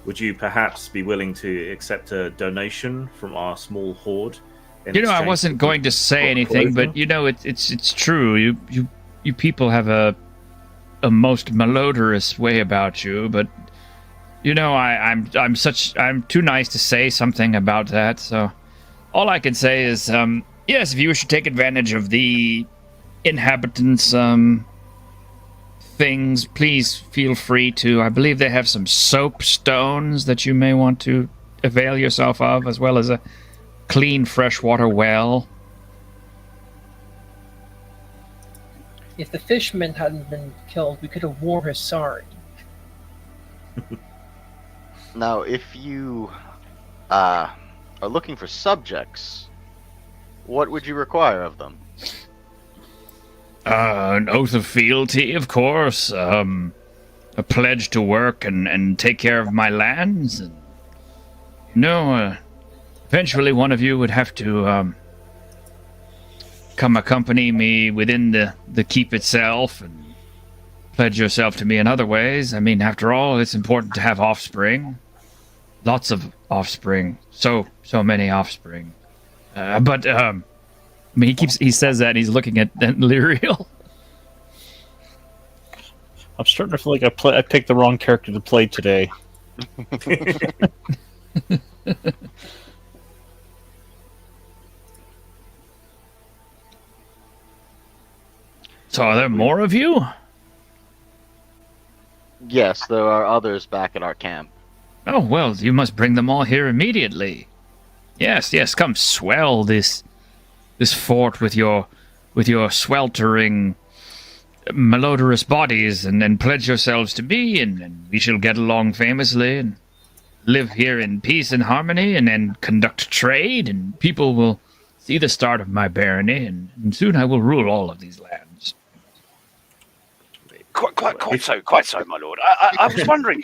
Would you perhaps be willing to accept a donation from our small hoard? I wasn't going to say anything, but it's true. You people have a most malodorous way about you, but I'm too nice to say something about that. So all I can say is, yes, if you wish to take advantage of the inhabitants' things, please feel free to. I believe they have some soap stones that you may want to avail yourself of, as well as a clean freshwater well. If the fisherman hadn't been killed, we could have worn his sari. Now, if you are looking for subjects, what would you require of them? An oath of fealty, of course. A pledge to work and take care of my lands. And, eventually one of you would have to come accompany me within the keep itself and pledge yourself to me in other ways. I mean, after all, it's important to have offspring. Lots of offspring. So many offspring. But he says that and he's looking at Lyriel. I'm starting to feel like I picked the wrong character to play today. So are there more of you? Yes, there are others back at our camp. Oh, well, you must bring them all here immediately. Yes, come swell this fort with your sweltering, malodorous bodies, and pledge yourselves to me, and we shall get along famously, and live here in peace and harmony, and conduct trade, and people will see the start of my barony, and soon I will rule all of these lands. Quite so, my lord. I was wondering,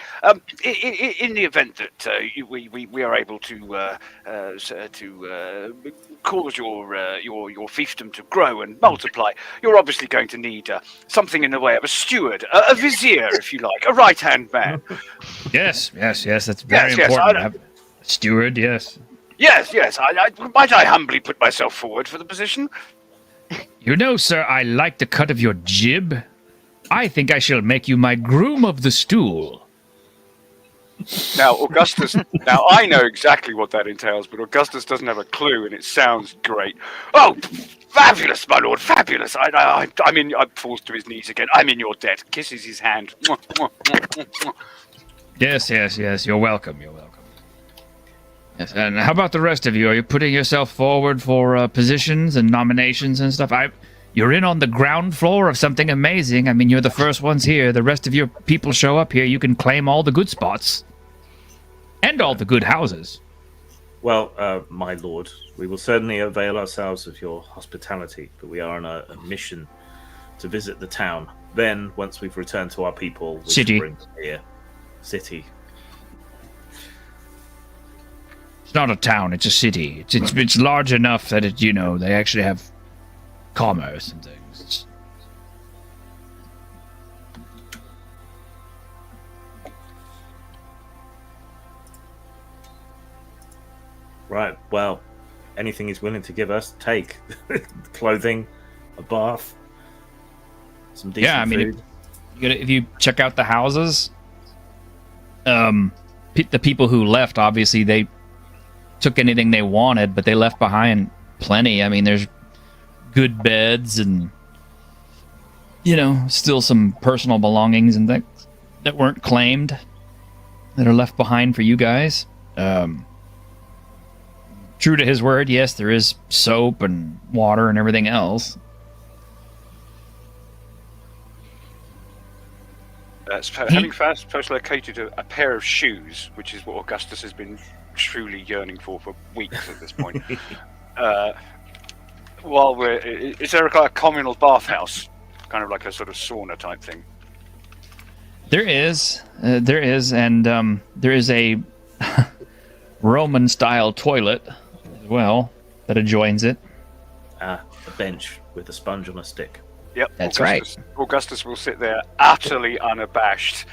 in the event that we are able to cause your fiefdom to grow and multiply, you're obviously going to need something in the way of a steward, a vizier, if you like, a right-hand man. Yes, that's very important to have a steward, yes. Yes, might I humbly put myself forward for the position? Sir, I like the cut of your jib. I think I shall make you my groom of the stool. Now, Augustus, I know exactly what that entails, but Augustus doesn't have a clue, and it sounds great. Oh, fabulous, my lord, fabulous. I'm falls to his knees again. I'm in your debt. Kisses his hand. Yes, you're welcome. Yes, and how about the rest of you? Are you putting yourself forward for positions and nominations and stuff? You're in on the ground floor of something amazing. I mean, you're the first ones here. The rest of your people show up here. You can claim all the good spots. And all the good houses. Well, my lord, we will certainly avail ourselves of your hospitality, but we are on a mission to visit the town. Then, once we've returned to our people... City. City. It's not a town, it's a city. It's large enough that they actually have commerce and things. Right, well, anything he's willing to give us, take. Clothing, a bath, some decent food. If you check out the houses, the people who left, obviously, they took anything they wanted, but they left behind plenty. I mean, there's good beds and, still some personal belongings and things that weren't claimed that are left behind for you guys. True to his word, yes, there is soap and water and everything else. Having first located a pair of shoes, which is what Augustus has been truly yearning for weeks at this point. Is there a communal bathhouse, kind of like a sort of sauna type thing? There is, and there is a Roman-style toilet as well that adjoins it. A bench with a sponge on a stick. Yep, That's Augustus will sit there utterly unabashed,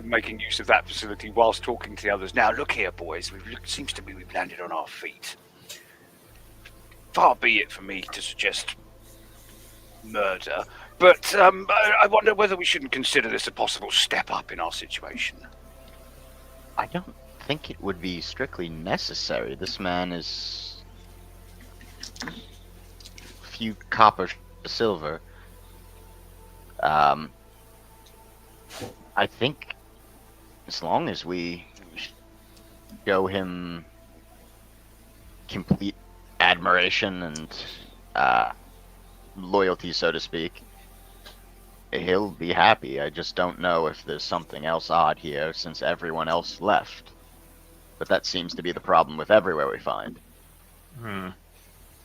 making use of that facility whilst talking to the others. Now, look here, boys. Seems to me we've landed on our feet. Far be it for me to suggest murder, but I wonder whether we shouldn't consider this a possible step up in our situation. I don't think it would be strictly necessary. This man is a few copper silver. I think as long as we show him complete admiration and loyalty, so to speak, he'll be happy. I just don't know if there's something else odd here since everyone else left. But that seems to be the problem with everywhere we find.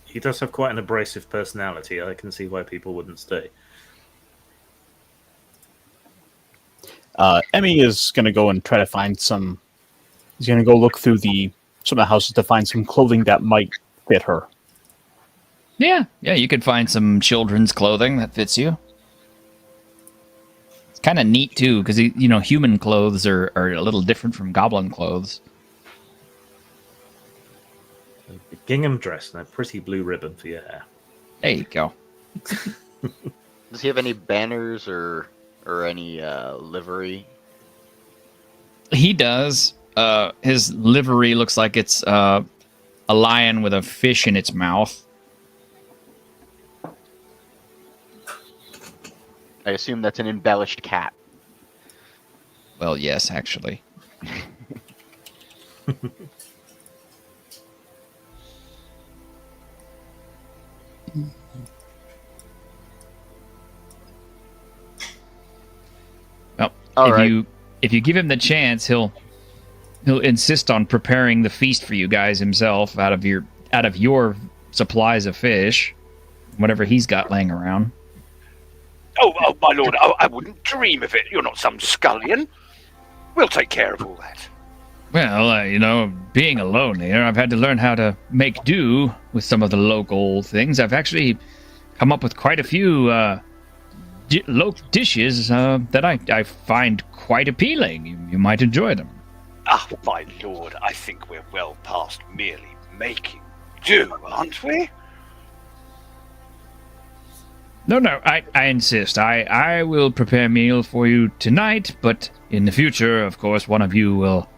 He does have quite an abrasive personality. I can see why people wouldn't stay. Emmy is going to go and try to find some. He's going to go look through some of the houses to find some clothing that might fit her. Yeah, you could find some children's clothing that fits you. It's kind of neat too, because human clothes are a little different from goblin clothes. A gingham dress and a pretty blue ribbon for your hair. There you go. Does he have any banners or any livery? He does. His livery looks like it's a lion with a fish in its mouth. I assume that's an embellished cat. Well, yes, actually. Well, if you give him the chance, he'll insist on preparing the feast for you guys himself out of your supplies of fish, whatever he's got laying around. Oh, my lord, I wouldn't dream of it. You're not some scullion. We'll take care of all that. Well, being alone here, I've had to learn how to make do with some of the local things. I've actually come up with quite a few local dishes that I find quite appealing. You might enjoy them. Ah, my lord, I think we're well past merely making do, aren't we? No, I insist. I will prepare a meal for you tonight, but in the future, of course, one of you will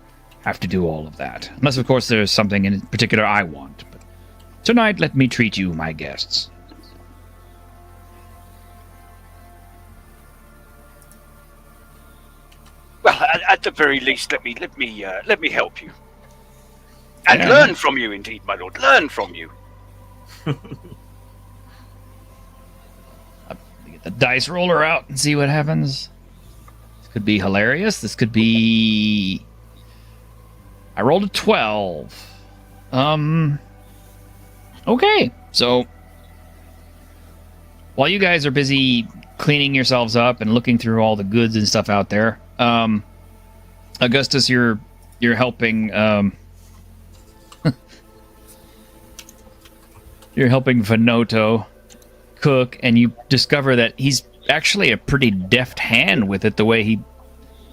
have to do all of that. Unless, of course, there's something in particular I want. But tonight, let me treat you, my guests. Well, at the very least, let me help you. And learn from you, indeed, my lord. Learn from you. Get the dice roller out and see what happens. This could be hilarious. This could be... I rolled a 12. Okay, so while you guys are busy cleaning yourselves up and looking through all the goods and stuff out there, Augustus, you're helping you're helping Venoto cook, and you discover that he's actually a pretty deft hand with it, the way he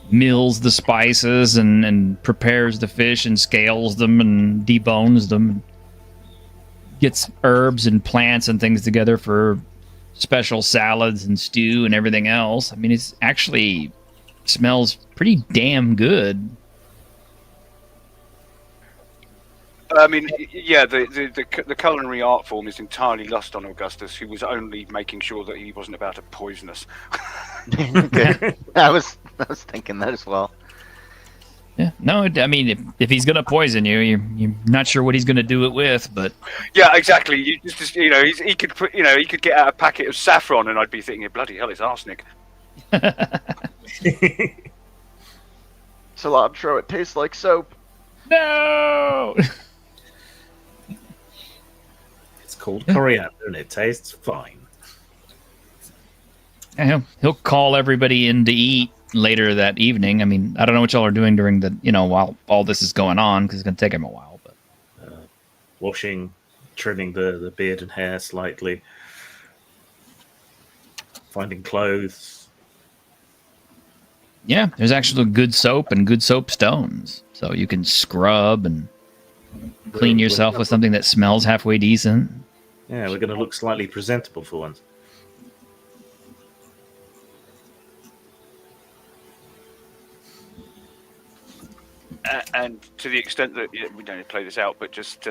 mills the spices and prepares the fish and scales them and debones them, gets herbs and plants and things together for special salads and stew and everything else. I mean, it's actually smells pretty damn good. I mean, yeah, the culinary art form is entirely lost on Augustus, who was only making sure that he wasn't about to poison us. Good. I was thinking that as well. Yeah, no, I mean, if he's gonna poison you, you're not sure what he's gonna do it with, but Yeah, exactly. He could put, he could get out a packet of saffron, and I'd be thinking, bloody hell, it's arsenic. Cilantro, it tastes like soap. no. It's called coriander and it tastes fine. And he'll call everybody in to eat later that evening. I mean, I don't know what y'all are doing during the, while all this is going on, because it's going to take him a while. But Washing, trimming the beard and hair slightly, finding clothes. Yeah, there's actually good soap and good soap stones, so you can scrub and clean yourself with something that smells halfway decent. Yeah, we're going to look slightly presentable for once. And to the extent that we don't play this out, but just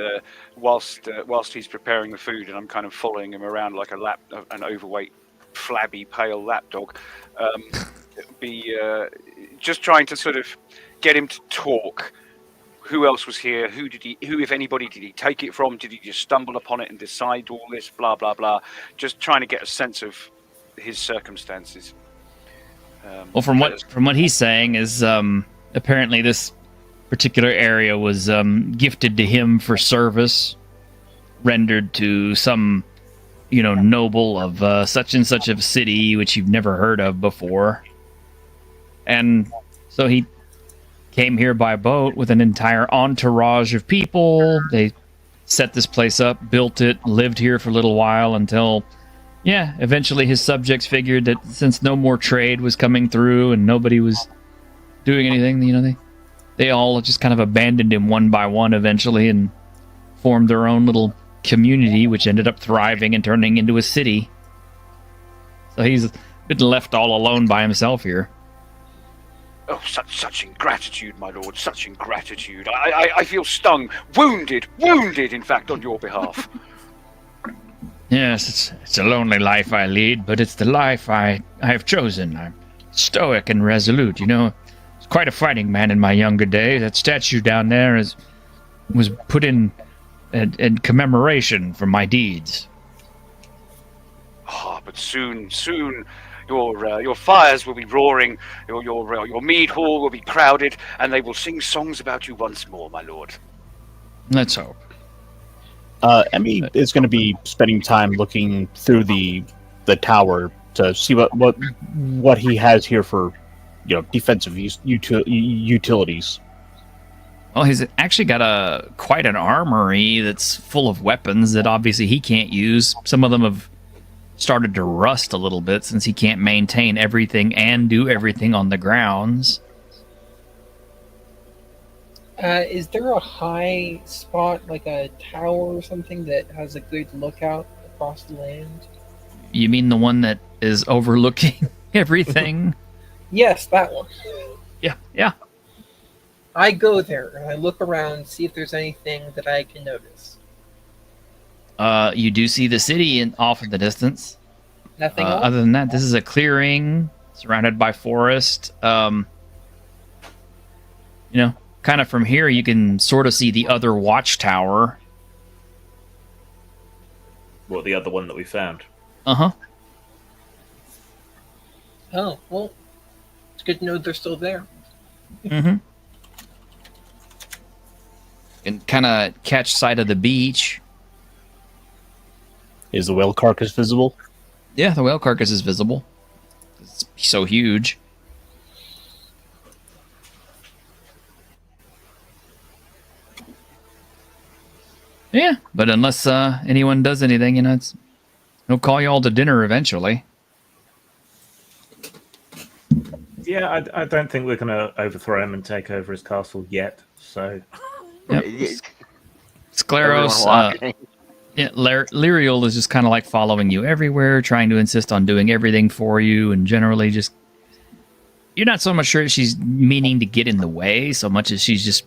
whilst he's preparing the food, and I'm kind of following him around like an overweight, flabby, pale lapdog, be just trying to sort of get him to talk. Who else was here? Who, if anybody, did he take it from? Did he just stumble upon it and decide all this? Blah blah blah. Just trying to get a sense of his circumstances. Well, from what he's saying is apparently this particular area was gifted to him for service rendered to some, noble of such and such a city which you've never heard of before. And so he came here by boat with an entire entourage of people. They set this place up, built it, lived here for a little while until, eventually his subjects figured that since no more trade was coming through and nobody was doing anything, they all just kind of abandoned him one by one eventually and formed their own little community, which ended up thriving and turning into a city. So he's been left all alone by himself here. Oh, such ingratitude, my lord, such ingratitude. I feel stung, wounded, in fact, on your behalf. Yes, it's a lonely life I lead, but it's the life I have chosen. I'm stoic and resolute, was quite a fighting man in my younger days. That statue down there was put in commemoration for my deeds. But soon, your fires will be roaring, your mead hall will be crowded, and they will sing songs about you once more, my lord. Let's hope. Emmy is going to be spending time looking through the tower to see what he has here for defensive utilities. Well, he's actually got quite an armory that's full of weapons that obviously he can't use. Some of them have started to rust a little bit since he can't maintain everything and do everything on the grounds. Is there a high spot, like a tower or something, that has a good lookout across the land? You mean the one that is overlooking everything? Yes, that one. Yeah. I go there and I look around, see if there's anything that I can notice. You do see the city off in the distance. Nothing else? Other than that, this is a clearing surrounded by forest. Kind of from here, you can sort of see the other watchtower. Well, the other one that we found. Uh-huh. Oh, well, it's good to know they're still there. Mm-hmm. And kind of catch sight of the beach. Is the whale carcass visible? Yeah, the whale carcass is visible. It's so huge. Yeah, but unless anyone does anything, he'll call you all to dinner eventually. Yeah, I don't think we're going to overthrow him and take over his castle yet. So, Yep. Scleros, Everyone Lyriel is just kind of like following you everywhere, trying to insist on doing everything for you, and generally just... You're not so much sure she's meaning to get in the way, so much as she's just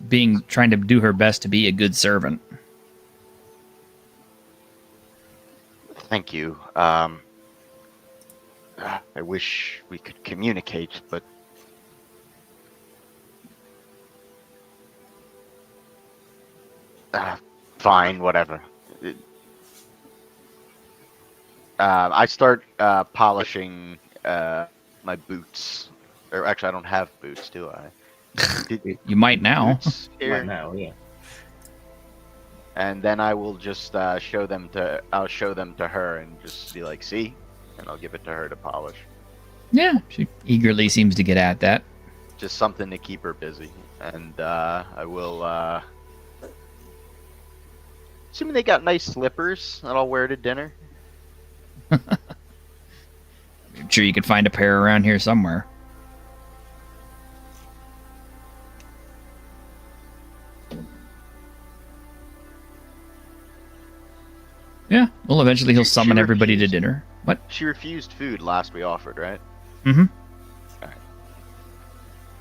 trying to do her best to be a good servant. Thank you. I wish we could communicate, but fine, whatever. I start polishing my boots. Or actually, I don't have boots, do I? You might now. Boots here? right now, yeah. And then I will just show them to her and just be like, see, and I'll give it to her to polish. Yeah, she eagerly seems to get at that. Just something to keep her busy, and I will Assuming they got nice slippers that I'll wear to dinner. I'm sure you could find a pair around here somewhere. Yeah, well, eventually he'll summon everybody to dinner. What? She refused food last we offered, right? Mm-hmm.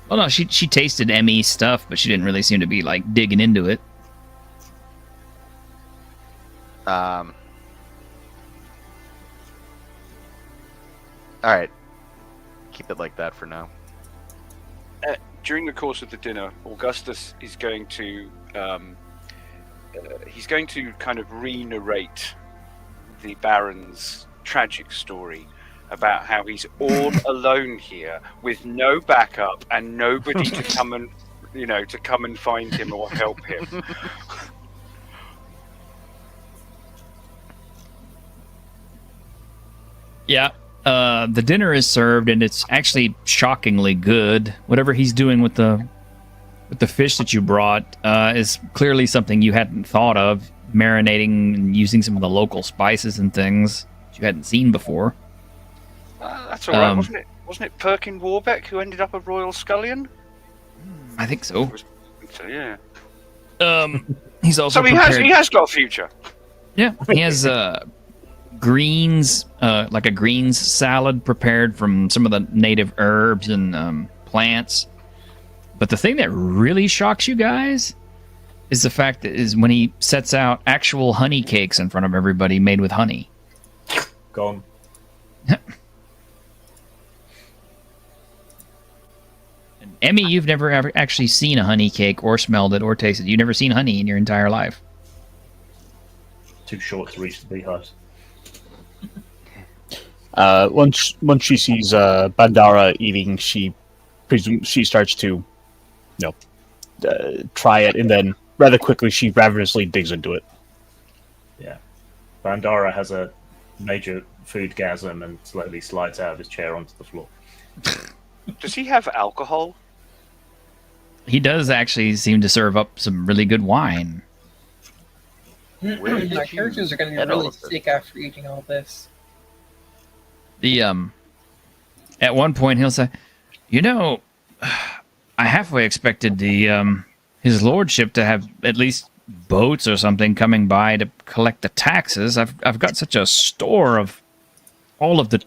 Well, no, she tasted Emmy's stuff, but she didn't really seem to be, like, digging into it. All right. Keep it like that for now. During the course of the dinner, Augustus is going to kind of re-narrate the Baron's tragic story about how he's all alone here with no backup and nobody to come and find him or help him. Yeah. The dinner is served, and it's actually shockingly good. Whatever he's doing with the fish that you brought is clearly something you hadn't thought of, marinating and using some of the local spices and things that you hadn't seen before. That's all right, wasn't it? Wasn't it Perkin Warbeck who ended up a royal scullion? I think so. So, yeah. He's also So he has got a future. Yeah, he has greens, like a greens salad prepared from some of the native herbs and plants. But the thing that really shocks you guys is the fact that is when he sets out actual honey cakes in front of everybody made with honey. Gone. Emmy, you've never ever actually seen a honey cake or smelled it or tasted it. You've never seen honey in your entire life. Too short to reach the beehives. Once she sees Bandara eating, she starts to, try it, and then rather quickly she ravenously digs into it. Yeah. Bandara has a major foodgasm and slowly slides out of his chair onto the floor. Does he have alcohol? He does actually seem to serve up some really good wine. Where did My you characters are going to get be all really of this? sick after eating all this. At one point he'll say, I halfway expected his lordship to have at least boats or something coming by to collect the taxes. I've got such a store of all of the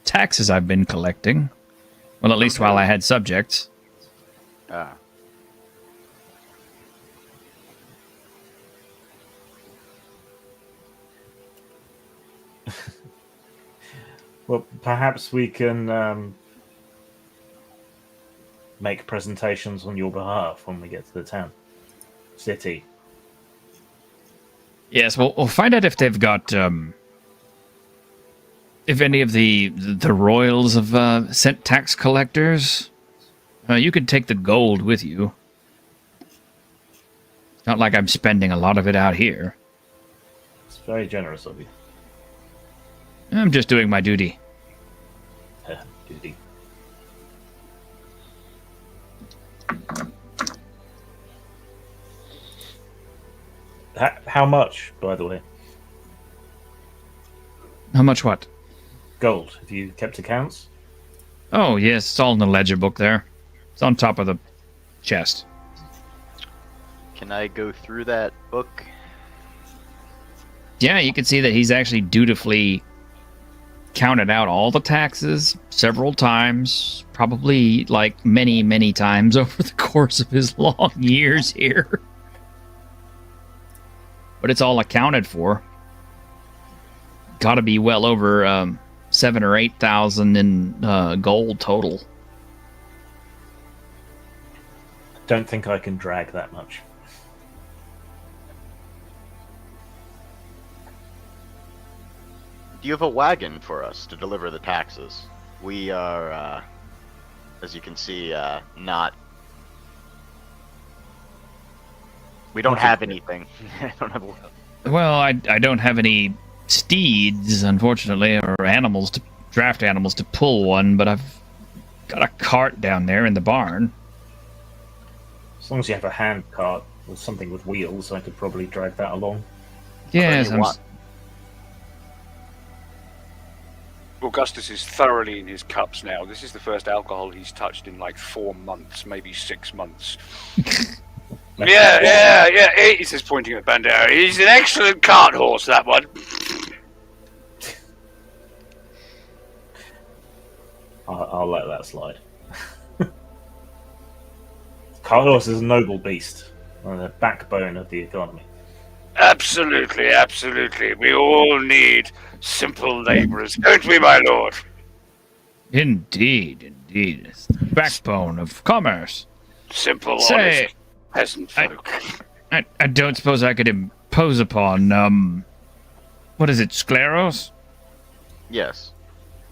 taxes I've been collecting. Well, at least while I had subjects. Ah. Well, perhaps we can make presentations on your behalf when we get to the city. Yes, we'll find out if they've got if any of the royals have sent tax collectors. You could take the gold with you. It's not like I'm spending a lot of it out here. It's very generous of you. I'm just doing my duty. Duty. How much, by the way? How much what? Gold. Have you kept accounts? Oh, yes, it's all in the ledger book there. It's on top of the chest. Can I go through that book? Yeah, you can see that he's actually dutifully counted out all the taxes several times, probably like many, many times over the course of his long years here. But it's all accounted for. Got to be well over 7,000 or 8,000 in gold total. Don't think I can drag that much. Do you have a wagon for us to deliver the taxes? We are, as you can see, not. We don't have anything. I don't have. Well, I don't have any steeds, unfortunately, or draft animals to pull one, but I've got a cart down there in the barn. As long as you have a hand cart or something with wheels, I could probably drag that along. Yes, Only I'm. one. Augustus is thoroughly in his cups now. This is the first alcohol he's touched in like 4 months, maybe 6 months. Yeah. He says, pointing at Bandera. He's an excellent cart horse, that one. I'll let that slide. Cart horse is a noble beast, the backbone of the economy. Absolutely. We all need simple labourers, don't we, my lord? Indeed. It's the backbone of commerce. Simple, Say, honest peasant folk. I don't suppose I could impose upon, what is it, Scleros? Yes.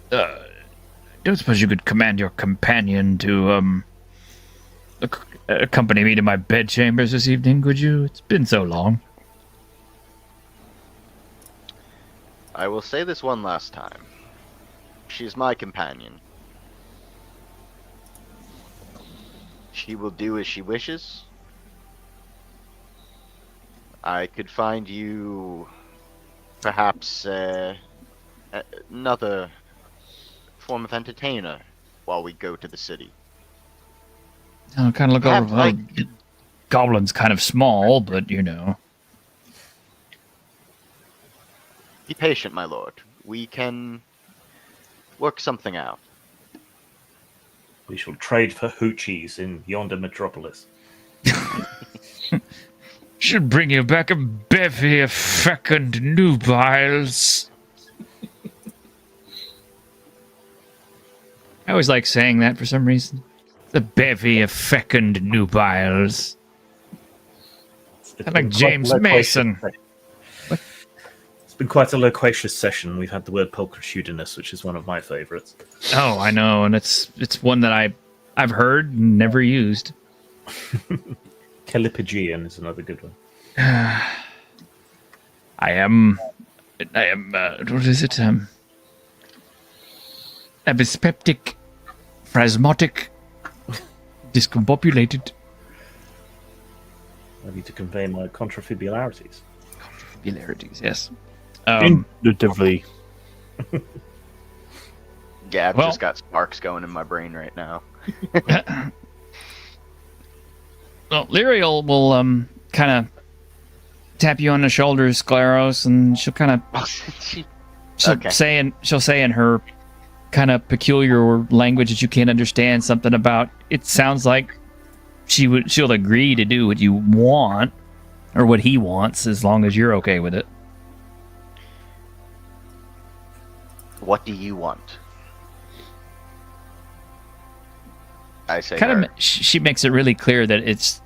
Don't suppose you could command your companion to, accompany me to my bedchambers this evening, could you? It's been so long. I will say this one last time. She's my companion. She will do as she wishes. I could find you perhaps another form of entertainer while we go to the city. Oh, kind of look Perhaps over. Goblin's kind of small, but you know. Be patient, my lord. We can work something out. We shall trade for hoochies in yonder metropolis. Should bring you back a bevy of fecund nubiles. I always like saying that for some reason. The bevy of fecund nubiles. Like James Mason. It's been quite a loquacious session. We've had the word pulchritudinous, which is one of my favourites. Oh, I know, and it's one that I've heard and never used. Calipigian is another good one. I am what is it? Epispeptic, phrasmotic, discombobulated. I need to convey my contrafibularities. Contrafibularities, yes. Intuitively. Yeah, I've Well- just got sparks going in my brain right now. Well, Lyriel will kind of tap you on the shoulder, Scleros, and she'll kind of Okay. she'll say in her kind of peculiar language that you can't understand something about. It sounds like she'll agree to do what you want or what he wants as long as you're okay with it. What do you want? I say Kind her. of, she makes it really clear that it's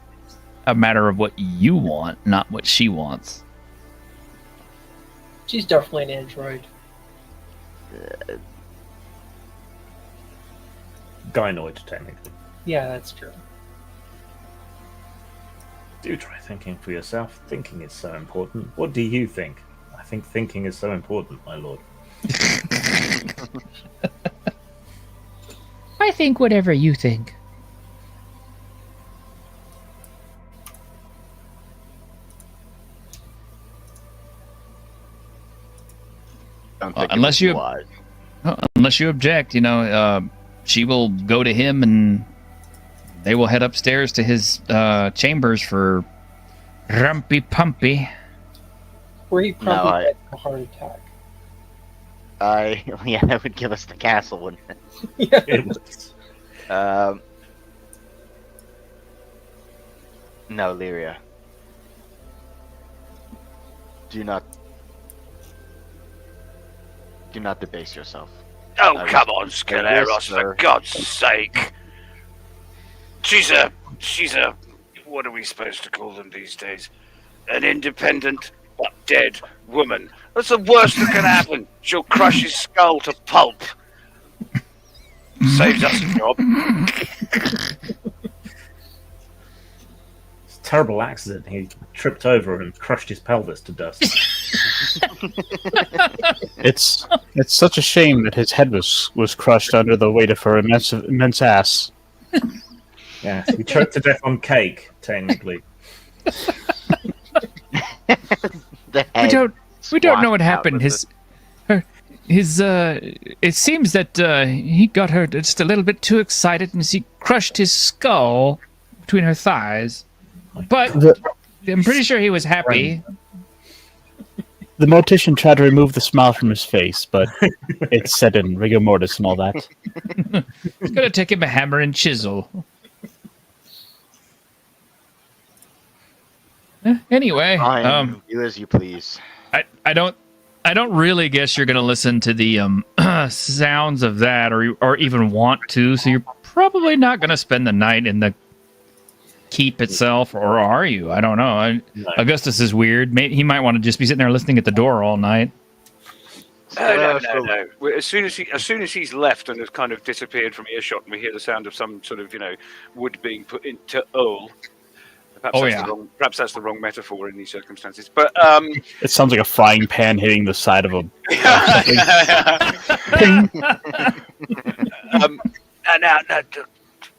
a matter of what you want, not what she wants. She's definitely an android. Gynoid, technically. Yeah, that's true. Do try thinking for yourself. Thinking is so important. What do you think? I think thinking is so important, my lord. I think whatever you think. Don't think it unless would you- be wise. Unless you object, she will go to him and they will head upstairs to his chambers for rumpy pumpy. Where he probably I- had a heart attack. Yeah, that would give us the castle, wouldn't it? Yeah. It was. No, Lyria. Do not debase yourself. Oh, I come was- on, Scaleros, Yes, for sir. God's sake. She's a, what are we supposed to call them these days? An independent but dead woman. That's the worst that can happen. She'll crush his skull to pulp. Saves us a job. It's a terrible accident. He tripped over and crushed his pelvis to dust. It's such a shame that his head was crushed under the weight of her immense ass. Yeah, he choked to death on cake, technically. The We head don't know what squats out happened. with It seems that he got her just a little bit too excited and she crushed his skull between her thighs. But I'm pretty sure he was happy. The mortician tried to remove the smile from his face, but it set in rigor mortis and all that. It's gonna take him a hammer and chisel. Anyway, Fine, do as you please. I don't really guess you're gonna listen to the sounds of that or even want to. So you're probably not gonna spend the night in the keep itself, or are you? I don't know. No. Augustus is weird. He might want to just be sitting there listening at the door all night. No. As soon as he's left and has kind of disappeared from earshot, and we hear the sound of some sort of wood being put into oil. Perhaps that's the wrong metaphor in these circumstances. But It sounds like a frying pan hitting the side of a. now,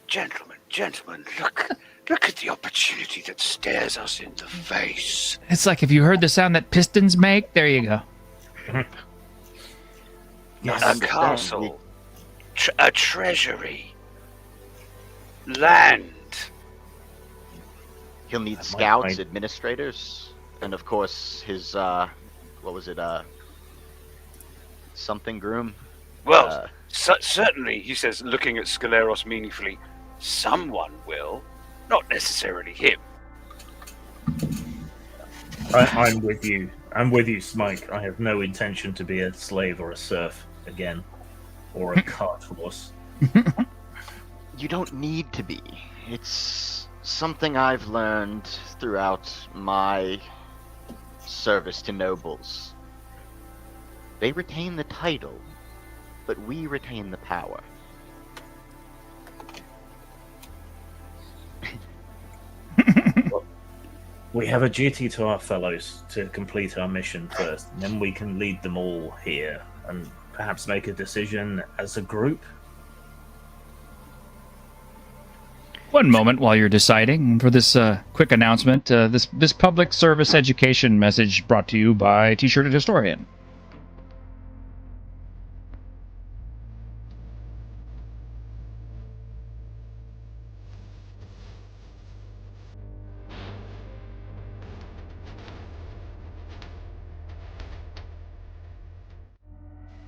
gentlemen, look at the opportunity that stares us in the face. It's like, have you heard the sound that pistons make? There you go. A castle, a treasury, land. He'll need scouts, administrators, and of course his something groom. Well, certainly, he says, looking at Scaleros meaningfully, someone will, not necessarily him. I'm with you. I'm with you, Smike. I have no intention to be a slave or a serf again, or a cart horse. You don't need to be. It's something I've learned throughout my service to nobles. They retain the title, but we retain the power. We have a duty to our fellows to complete our mission first, and then we can lead them all here and perhaps make a decision as a group. One moment while you're deciding for this quick announcement. This public service education message brought to you by T-Shirted Historian.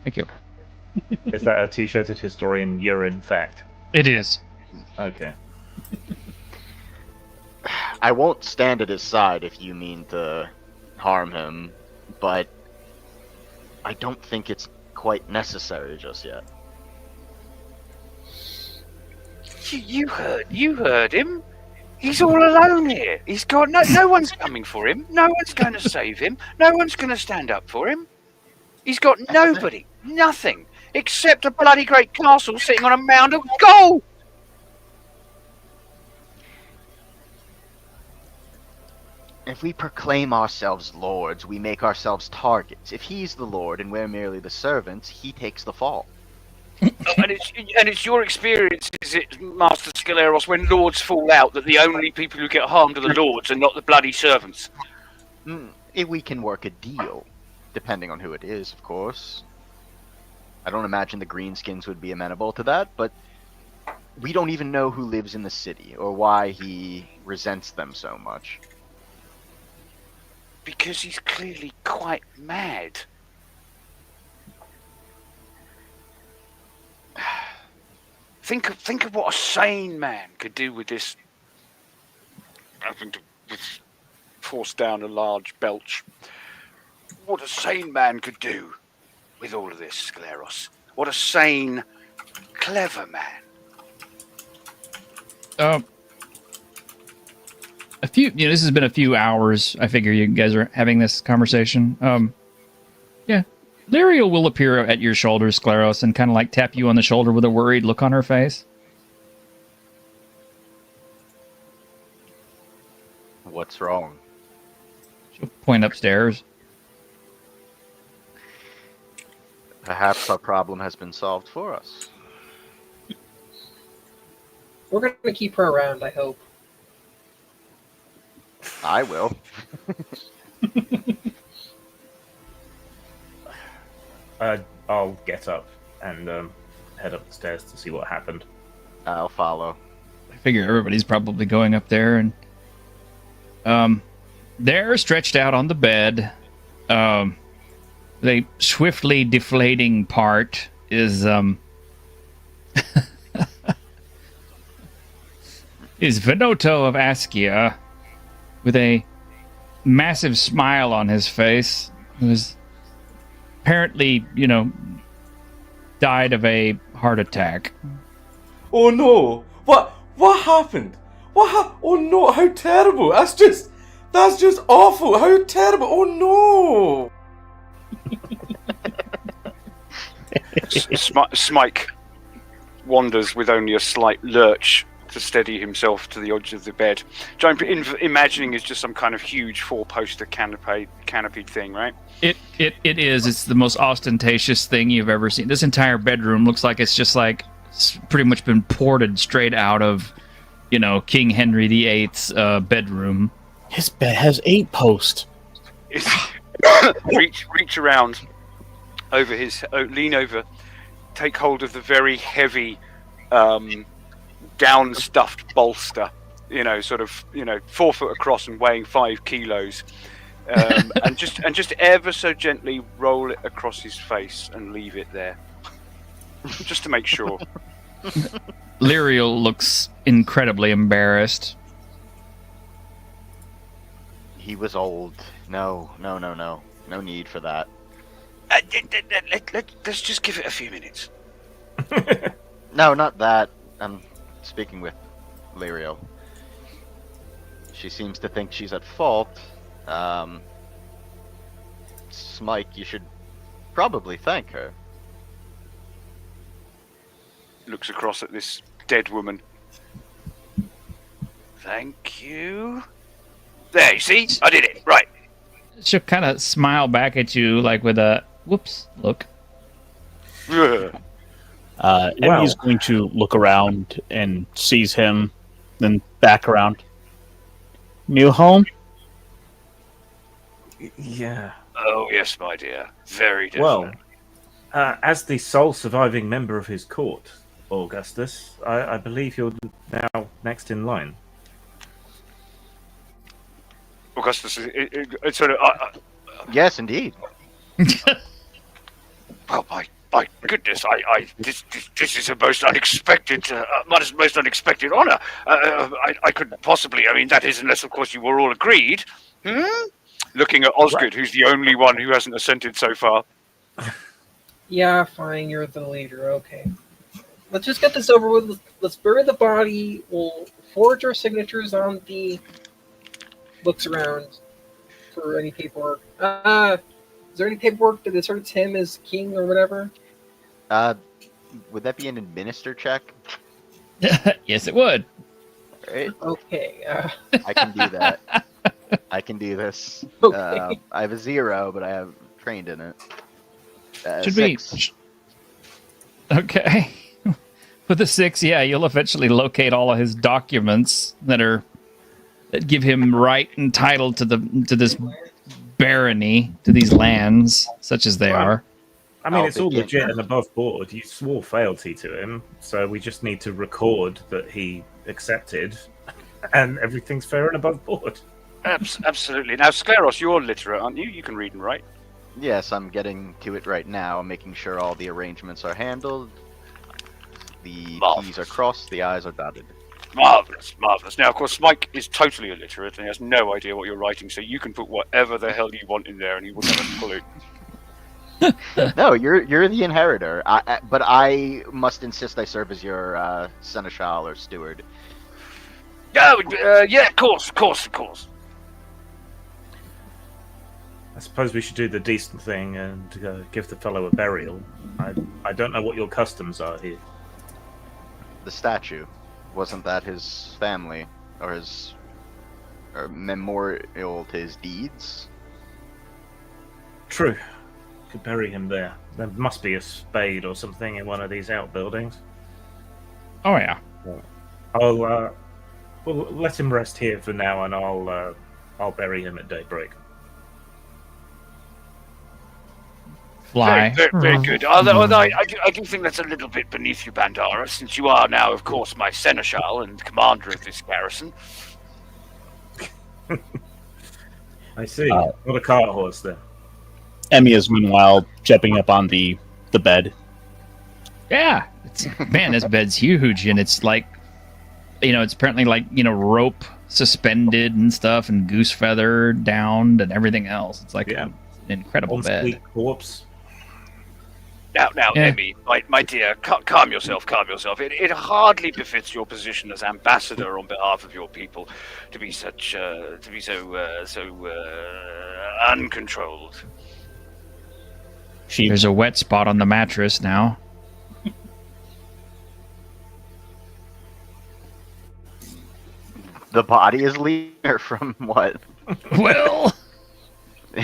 Thank you. Is that a T-shirted historian urine fact? It is. Okay. I won't stand at his side if you mean to harm him, but I don't think it's quite necessary just yet. You heard him. He's all alone here. He's got no one's coming for him. No one's going to save him. No one's going to stand up for him. He's got nobody, nothing, except a bloody great castle sitting on a mound of gold. If we proclaim ourselves lords, we make ourselves targets. If he's the lord and we're merely the servants, he takes the fall. And it's your experience, is it, Master Scaleros, when lords fall out, that the only people who get harmed are the lords and not the bloody servants? If we can work a deal, depending on who it is, of course. I don't imagine the Greenskins would be amenable to that, but we don't even know who lives in the city or why he resents them so much. Because he's clearly quite mad. Think of what a sane man could do with this. Having to force down a large belch. What a sane man could do with all of this, Scaleros. What a sane, clever man. This has been a few hours. I figure you guys are having this conversation. Yeah. Lyria will appear at your shoulder, Scleros, and kind of like tap you on the shoulder with a worried look on her face. What's wrong? She'll point upstairs. Perhaps our problem has been solved for us. We're going to keep her around, I hope. I will. I'll get up and head up the stairs to see what happened. I'll follow. I figure everybody's probably going up there, and there, stretched out on the bed, the swiftly deflating part is is Venoto of Askia, with a massive smile on his face, who's apparently, died of a heart attack. Oh no! What happened? Oh no! How terrible! That's just awful! How terrible! Oh no! Smike wanders with only a slight lurch to steady himself to the edge of the bed. Imagining is just some kind of huge four-poster canopied thing, right? It is. It's the most ostentatious thing you've ever seen. This entire bedroom looks like it's pretty much been ported straight out of, King Henry VIII's bedroom. His bed has 8 posts. Reach around over lean over, take hold of the very heavy, down stuffed bolster, 4 foot across and weighing 5 kilos, and just ever so gently roll it across his face and leave it there, just to make sure. Lyriel looks incredibly embarrassed. He was old. No need for that. Let's just give it a few minutes. No, not that. I'm speaking with Lyriel. She seems to think she's at fault. Smike, you should probably thank her. Looks across at this dead woman. Thank you. There, you see? I did it. Right. She'll kind of smile back at you, like with a whoops look. Emmy's going to look around and sees him, then back around. New home? Yeah. Oh, yes, my dear. Very definite. Well, as the sole surviving member of his court, Augustus, I believe you're now next in line. Augustus, it's sort of... Yes, indeed. Oh, my goodness, this is a most unexpected, most unexpected honor. I couldn't possibly, that is, unless, of course, you were all agreed. Looking at Osgood, who's the only one who hasn't assented so far. Yeah, fine, you're the leader, okay. Let's just get this over with. Let's bury the body. We'll forge our signatures on the... Looks around for any paperwork. Is there any paperwork that asserts him as king or whatever? Would that be an administer check? Yes, it would. Right. Okay. I can do that. I can do this. Okay. I have a 0, but I have trained in it. Should 6. be okay. With the 6, yeah, you'll eventually locate all of his documents that give him right and title to this barony, to these lands, such as they are. It's all legit and above board. You swore fealty to him, so we just need to record that he accepted, and everything's fair and above board. Absolutely. Now, Skleros, you're literate, aren't you? You can read and write. Yes, I'm getting to it right now. I'm making sure all the arrangements are handled. The T's are crossed, the I's are dotted. Marvellous. Now, of course, Smike is totally illiterate and he has no idea what you're writing, so you can put whatever the hell you want in there and he will never pull it. No, you're the inheritor. But I must insist I serve as your seneschal or steward. Yeah, of course. I suppose we should do the decent thing and give the fellow a burial. I don't know what your customs are here. The statue. Wasn't that his family? Or memorial to his deeds? True. Could bury him there. There must be a spade or something in one of these outbuildings. Oh, yeah. Well, let him rest here for now, and I'll bury him at daybreak. fly. Very good. Although I do think that's a little bit beneath you, Bandara, since you are now, of course, my seneschal and commander of this garrison. I see. Not a cart horse there. Emmy is meanwhile jumping up on the bed. Yeah. Man, this bed's huge, and it's like, it's apparently like, rope suspended and stuff, and goose feather downed and everything else. It's like an incredible bed. Corpse. Now, Emmy, my dear, calm yourself. It hardly befits your position as ambassador on behalf of your people to be so uncontrolled. There's a wet spot on the mattress now. The body is leaner from what? Well,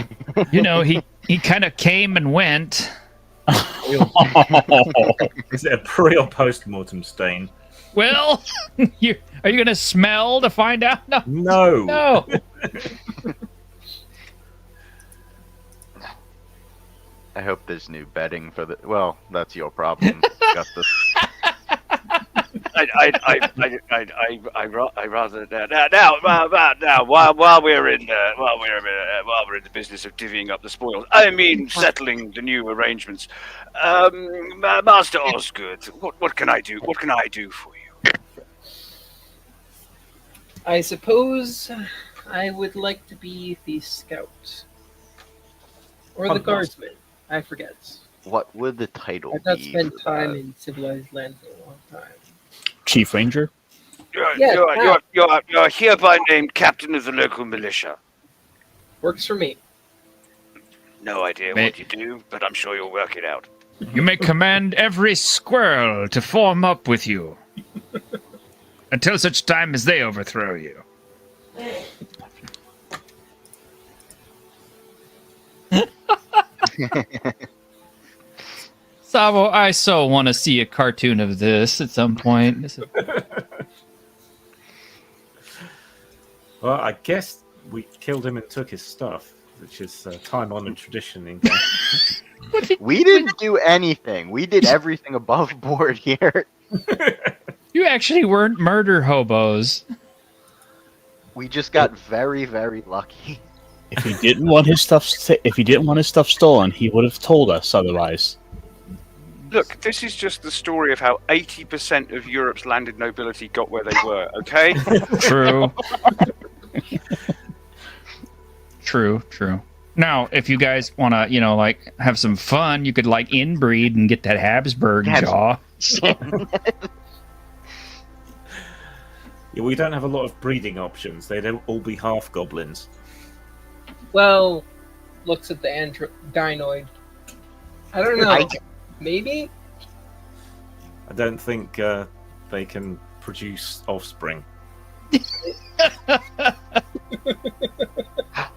he kind of came and went. Is it a pre or post mortem stain? Well, are you gonna smell to find out? No. I hope there's new bedding for the. Well, that's your problem, Augustus. I rather now while we're in the business of divvying up the spoils, I mean settling the new arrangements. Master Osgood, what can I do? What can I do for you? I suppose I would like to be the scout or the guardsman. I forget. What would the title I've not be? spent time in civilized land for a long time. Chief Ranger? You're hereby named captain of the local militia. Works for me. No idea what you do, but I'm sure you'll work it out. You may command every squirrel to form up with you until such time as they overthrow you. Sabo, I so want to see a cartoon of this at some point. Well, I guess we killed him and took his stuff, which is a time-honored tradition in We didn't do anything. We did everything above board here. You actually weren't murder hobos. We just got very, very lucky. If he didn't want his stuff stolen, he would have told us otherwise. Look, this is just the story of how 80% of Europe's landed nobility got where they were, okay? True. True. Now, if you guys want to, have some fun, you could, inbreed and get that Habsburg jaw. Yeah, we don't have a lot of breeding options. They'd all be half goblins. Well, looks at the dinoid. I don't know. Maybe? I don't think they can produce offspring.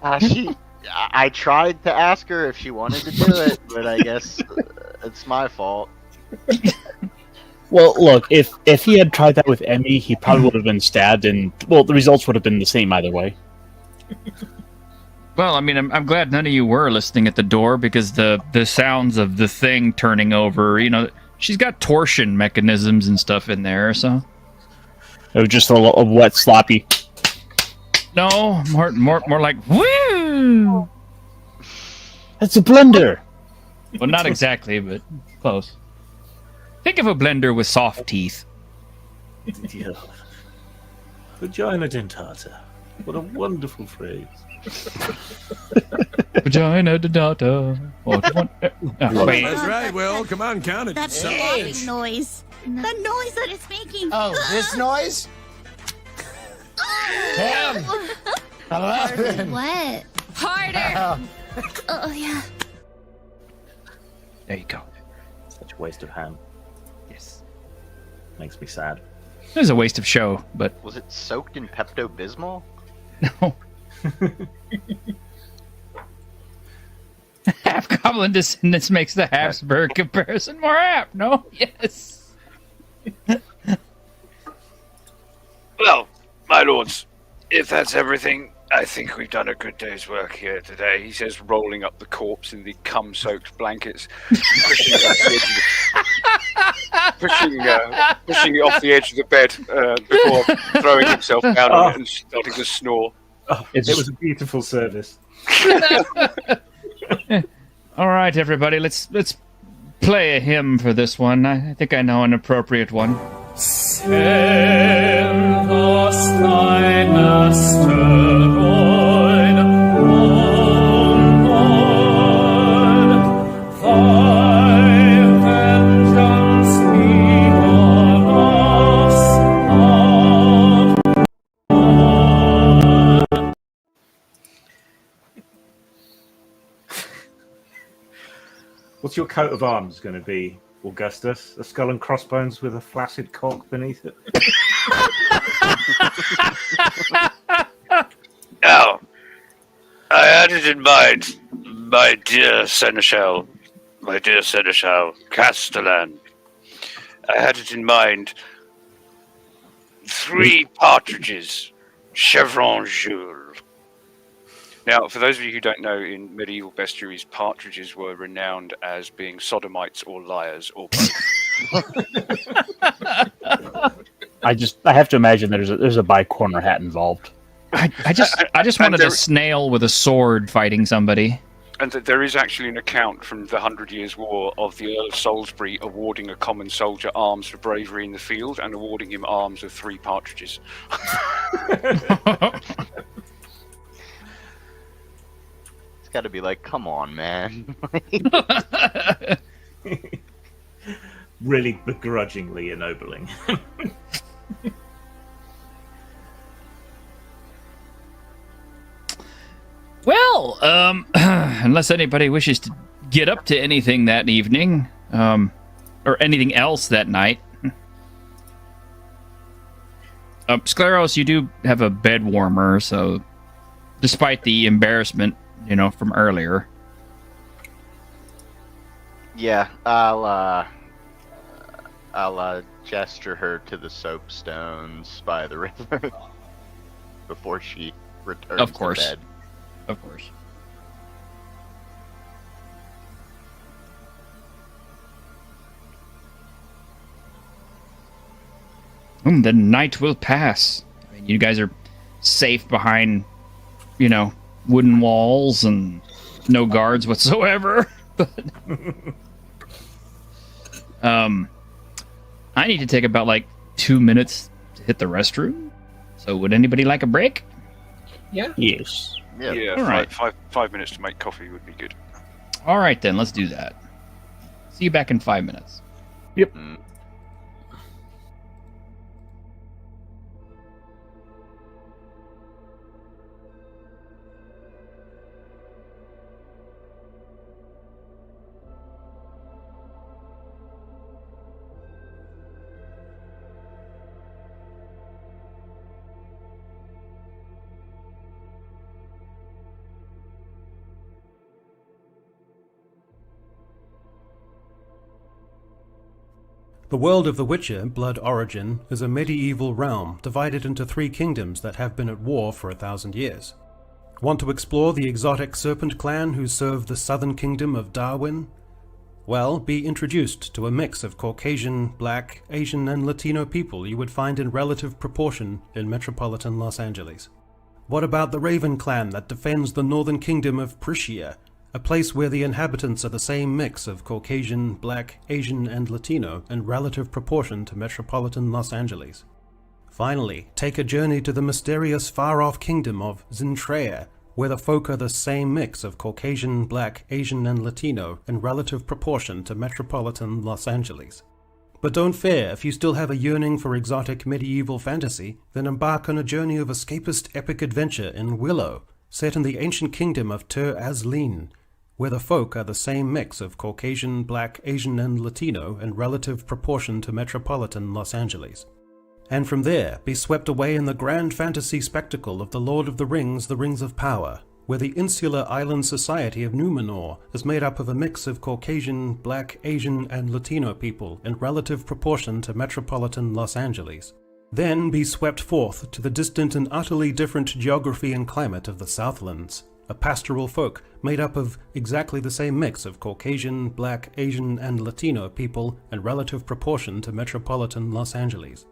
I tried to ask her if she wanted to do it, but I guess it's my fault. Well, look, if he had tried that with Emmy, he probably would have been stabbed, and, the results would have been the same either way. Well, I mean, I'm glad none of you were listening at the door, because the sounds of the thing turning over, she's got torsion mechanisms and stuff in there, so... It was just a wet, sloppy... No, more like, woo! That's a blender! Well, not exactly, but close. Think of a blender with soft teeth. Yeah. Vagina dentata. What a wonderful phrase. Vagina dentata. Wait. That's right, Will. Come on, count it. That's the laughing noise. The noise that it's making. Oh, this noise? 10. 11. What? Harder. Oh, yeah. There you go. Such a waste of ham. Yes. Makes me sad. It was a waste of show, but... Was it soaked in Pepto-Bismol? No. Half-goblin descendants makes the Habsburg comparison more apt, no? Yes. Well, my lords, if that's everything, I think we've done a good day's work here today, he says, rolling up the corpse in the cum-soaked blankets, pushing it off the edge of the bed before throwing himself down on it and starting to snore. Oh, it was a beautiful service. All right, everybody, let's play a hymn for this one. I think I know an appropriate one. Send us thy masterhood, O Lord, thy vengeance be on us, What's your coat of arms going to be, Augustus? A skull and crossbones with a flaccid cock beneath it? Now, I had it in mind, my dear Seneschal Castellan. I had it in mind 3 partridges, chevron Jules. Now, for those of you who don't know, in medieval bestiaries, partridges were renowned as being sodomites or liars or both. I have to imagine there's a bi-corner hat involved. I just wanted a snail with a sword fighting somebody. And that there is actually an account from the 100 Years' War of the Earl of Salisbury awarding a common soldier arms for bravery in the field and awarding him arms of 3 partridges. It's got to be like, come on, man. Really begrudgingly ennobling. Well, unless anybody wishes to get up to anything that evening, or anything else that night. Scleros, you do have a bed warmer, so despite the embarrassment, from earlier. Yeah, I'll gesture her to the soapstones by the river before she returns Of course. to bed. Of course. The night will pass. I mean, you guys are safe behind, wooden walls and no guards whatsoever. But I need to take about 2 minutes to hit the restroom. So would anybody like a break? Yeah. Yes. Yeah, All right. 5 minutes to make coffee would be good. All right, then. Let's do that. See you back in 5 minutes. Yep. The world of The Witcher, Blood Origin, is a medieval realm divided into 3 kingdoms that have been at war for 1,000 years. Want to explore the exotic serpent clan who serve the southern kingdom of Darwin? Well, be introduced to a mix of Caucasian, Black, Asian, and Latino people you would find in relative proportion in metropolitan Los Angeles. What about the Raven clan that defends the northern kingdom of Prussia, a place where the inhabitants are the same mix of Caucasian, Black, Asian, and Latino in relative proportion to metropolitan Los Angeles? Finally, take a journey to the mysterious far-off kingdom of Zintrea, where the folk are the same mix of Caucasian, Black, Asian, and Latino in relative proportion to metropolitan Los Angeles. But don't fear, if you still have a yearning for exotic medieval fantasy, then embark on a journey of escapist epic adventure in Willow, set in the ancient kingdom of Ter Azlin, where the folk are the same mix of Caucasian, Black, Asian, and Latino in relative proportion to metropolitan Los Angeles. And from there, be swept away in the grand fantasy spectacle of The Lord of the Rings of Power, where the insular island society of Numenor is made up of a mix of Caucasian, Black, Asian, and Latino people in relative proportion to metropolitan Los Angeles. then be swept forth to the distant and utterly different geography and climate of the Southlands, a pastoral folk made up of exactly the same mix of Caucasian, Black, Asian, and Latino people in relative proportion to metropolitan Los Angeles.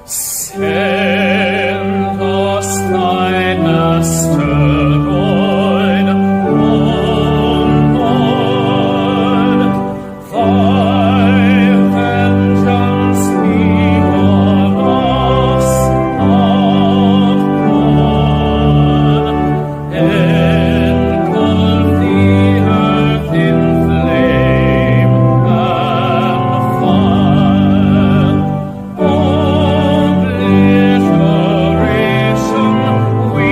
Send us thy asteroid, Lord, thy vengeance be on us upon, engulf the earth in flame and fire. Obliteration we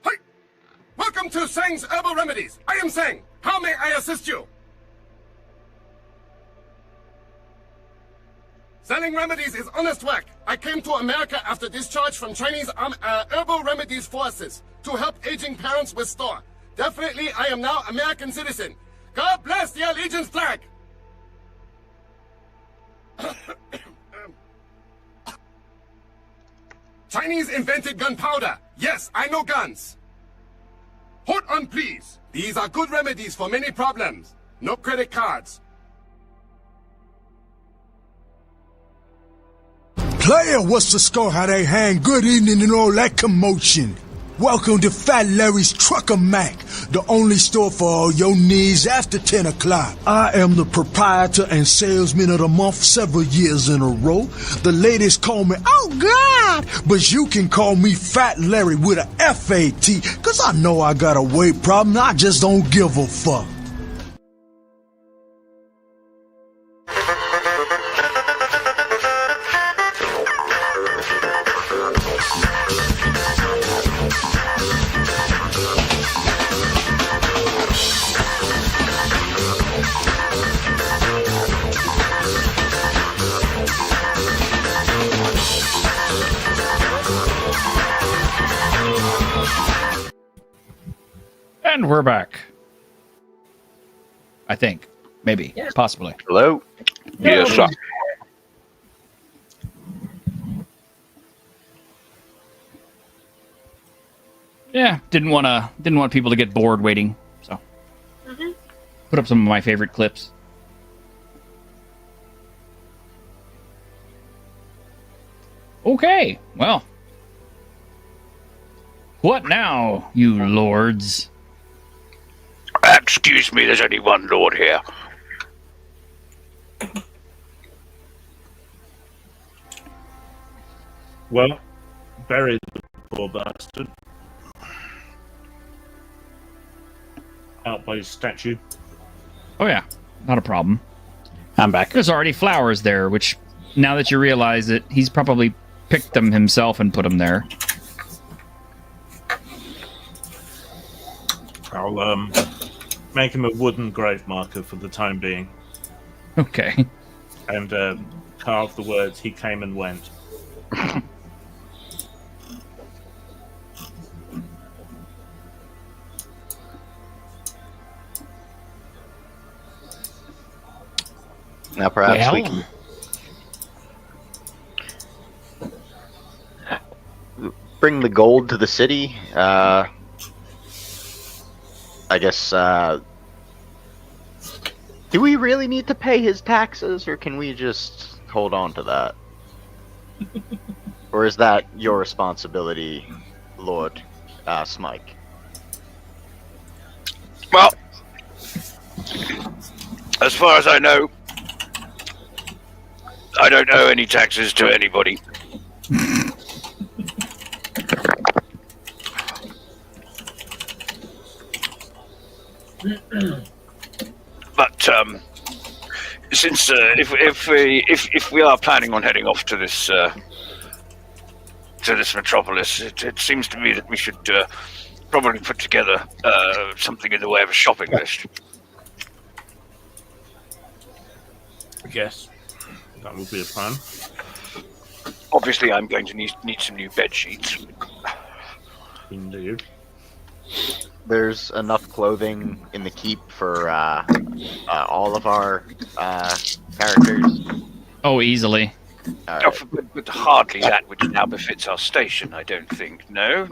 require. Welcome to Sang's Herbal Remedies. I am Sang. How may I assist you? Selling remedies is honest work. I came to America after discharge from Chinese herbal remedies forces to help aging parents restore. Definitely, I am now American citizen. God bless the allegiance flag. Chinese invented gunpowder. Yes, I know guns. Hold on, please. These are good remedies for many problems. No credit cards. Player, what's the score? How they hang? Good evening and all that commotion. Welcome to Fat Larry's Trucker Mac, the only store for all your needs after 10 o'clock. I am the proprietor and salesman of the month several years in a row. The ladies call me, oh God, but you can call me Fat Larry with a F-A-T, cause I know I got a weight problem, I just don't give a fuck. And we're back. I think. Maybe. Yeah. Possibly. Hello? Yes, sir. Yeah, didn't want people to get bored waiting, so put up some of my favorite clips. Okay, well, what now, you lords? Excuse me, there's only one lord here. Well, bury the poor bastard. Out by his statue. Oh yeah, not a problem. I'm back. There's already flowers there, which, now that you realize it, he's probably picked them himself and put them there. I'll make him a wooden grave marker for the time being, Okay. and carve the words "He came and went." Now perhaps we Well, can bring the gold to the city. I guess. Do we really need to pay his taxes, or can we just hold on to that? Or is that your responsibility, Lord Smike? Well, as far as I know, I don't owe any taxes to anybody. But since if we are planning on heading off to this metropolis, it seems to me that we should probably put together something in the way of a shopping list. I guess that would be a plan. Obviously, I'm going to need some new bed sheets. Indeed. There's enough clothing in the keep for all of our characters. Oh, easily. But hardly that which now befits our station, I don't think. No.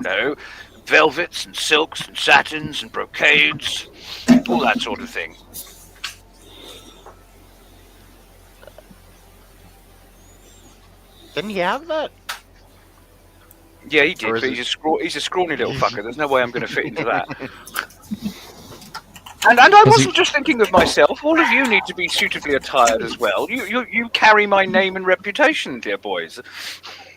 Velvets and silks and satins and brocades, all that sort of thing. Didn't he have that? Yeah, he did, Or is but it- he's a scrawny little fucker. There's no way I'm going to fit into that. And I wasn't just thinking of myself. All of you need to be suitably attired as well. You carry my name and reputation, dear boys.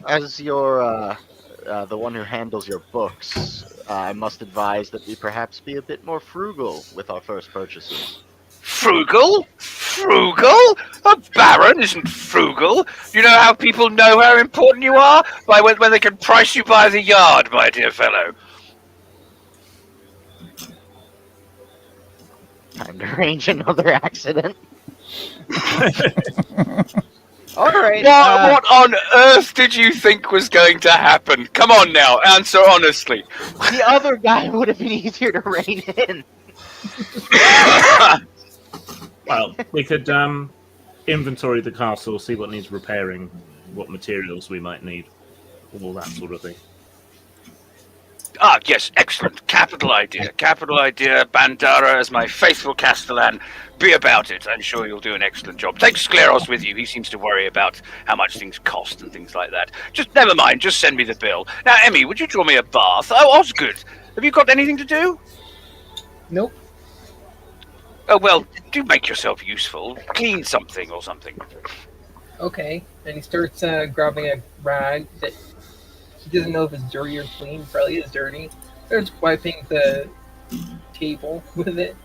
As your the one who handles your books, I must advise that we perhaps be a bit more frugal with our first purchases. Frugal? Frugal? A baron isn't frugal. You know how people know how important you are? By when they can price you by the yard, my dear fellow. Time to arrange another accident. All right. What on earth did you think was going to happen? Come on now, answer honestly. The other guy would have been easier to rein in. Well, we could inventory the castle, see what needs repairing, what materials we might need, all that sort of thing. Ah, yes, excellent. Capital idea. Capital idea. Bandara, as my faithful Castellan, be about it. I'm sure you'll do an excellent job. Take Scleros with you. He seems to worry about how much things cost and things like that. Just never mind. Just send me the bill. Now, Emmy, would you draw me a bath? Oh, Osgood, have you got anything to do? Nope. Oh, well, do make yourself useful. Clean something or something. Okay. And he starts grabbing a rag that he doesn't know if it's dirty or clean. Probably is dirty. Starts wiping the table with it.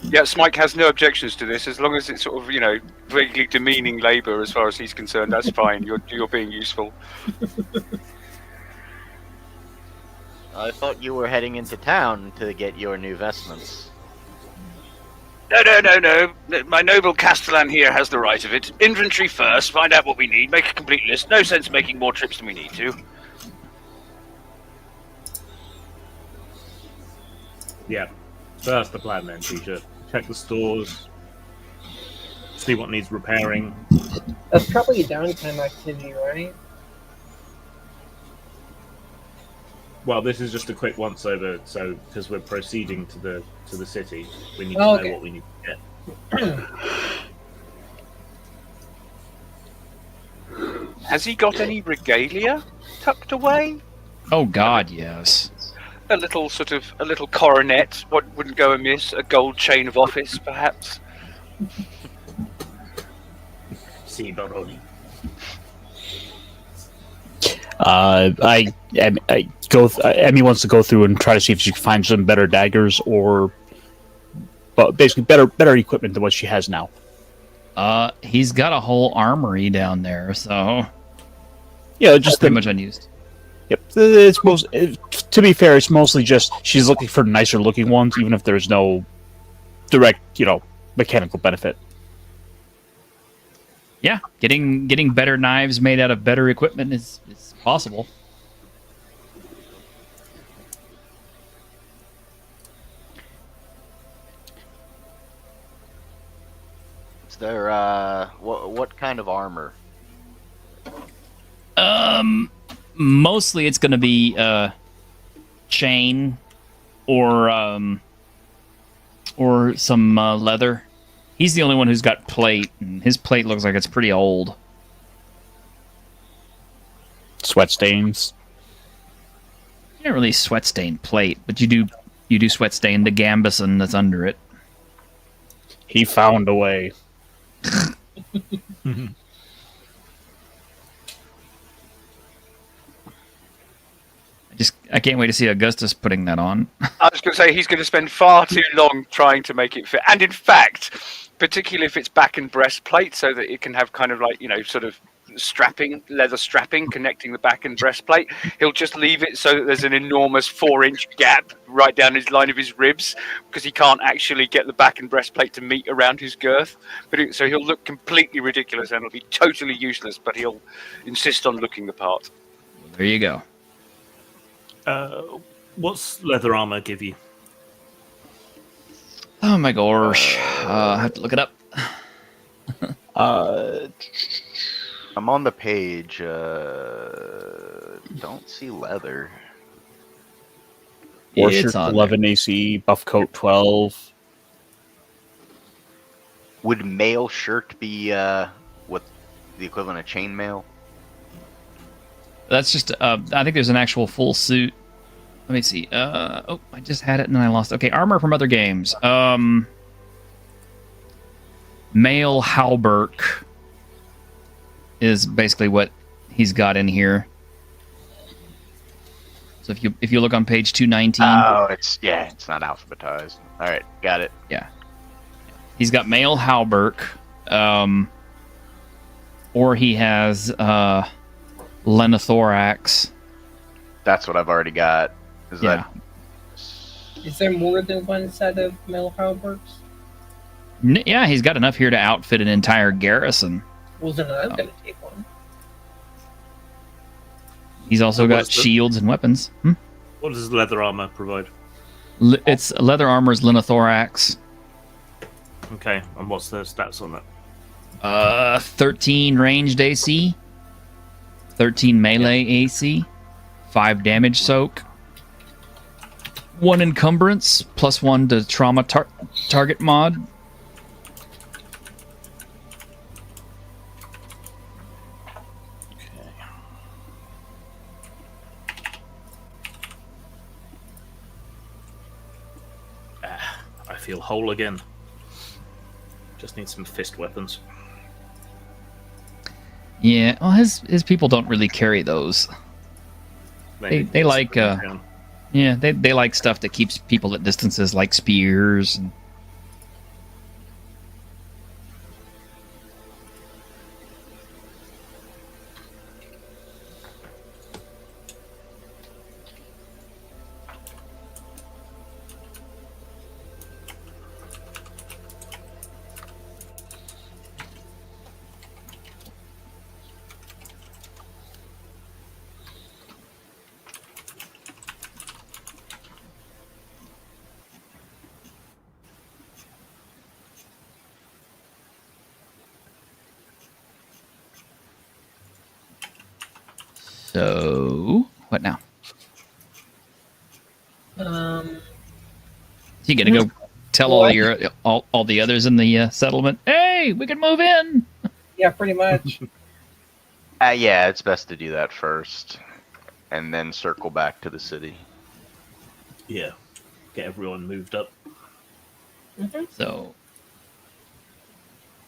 Yeah, Smike has no objections to this, as long as it's sort of, vaguely demeaning labour as far as he's concerned. That's fine. You're being useful. I thought you were heading into town to get your new vestments. No. My noble Castellan here has the right of it. Inventory first, find out what we need, make a complete list. No sense making more trips than we need to. Yeah, so that's the plan then, T-shirt. Check the stores, see what needs repairing. That's probably a downtime activity, right? Well, this is just a quick once over, so because we're proceeding to the city, we need to Oh, know okay. what we need to get. Has he got any regalia tucked away? Oh God, yes. A little coronet, what wouldn't go amiss? A gold chain of office, perhaps? See, Baroni. Emmy wants to go through and try to see if she can find some better daggers or, well, basically better equipment than what she has now. He's got a whole armory down there, so Yeah, just pretty much unused. Yep, it's to be fair, it's mostly just she's looking for nicer looking ones, even if there's no direct, mechanical benefit. Yeah, getting better knives made out of better equipment is possible. Is there what kind of armor? Mostly it's going to be chain or some leather. He's the only one who's got plate, and his plate looks like it's pretty old. Sweat stains. You don't really sweat stain plate, but you do sweat stain the gambeson that's under it. He found a way. I can't wait to see Augustus putting that on. I was going to say he's going to spend far too long trying to make it fit, and in fact, particularly if it's back and breastplate, so that it can have kind of like sort of leather strapping connecting the back and breastplate. He'll just leave it so that there's an enormous 4-inch gap right down his line of his ribs because he can't actually get the back and breastplate to meet around his girth. So he'll look completely ridiculous and it'll be totally useless, but he'll insist on looking the part. There you go. What's leather armor give you? Oh my gosh. I have to look it up. I'm on the page. Don't see leather. War It's shirt on 11 AC, buff coat 12. Would mail shirt be what the equivalent of chainmail? That's just, I think there's an actual full suit. Let me see. I just had it and then I lost. Okay, armor from other games. Male Halberg is basically what he's got in here. So if you look on page 219. Oh, it's not alphabetized. All right, got it. Yeah. He's got male Halberg, or he has lenothorax. That's what I've already got. Is there more than one set of male halberds? Yeah, he's got enough here to outfit an entire garrison. Well, then I'm going to take one. He's also got shields and weapons. What does leather armor provide? It's leather armor's lenothorax. Okay, and what's the stats on it? 13 ranged AC, 13 melee AC, 5 damage soak, 1 encumbrance, +1 to trauma target mod. I feel whole again. Just need some fist weapons. Yeah, well, his people don't really carry those. They like they like stuff that keeps people at distances, like spears. And so, what now? You gonna go tell all the others in the settlement, hey, we can move in? Yeah, pretty much. Yeah, it's best to do that first, and then circle back to the city. Yeah, get everyone moved up. So,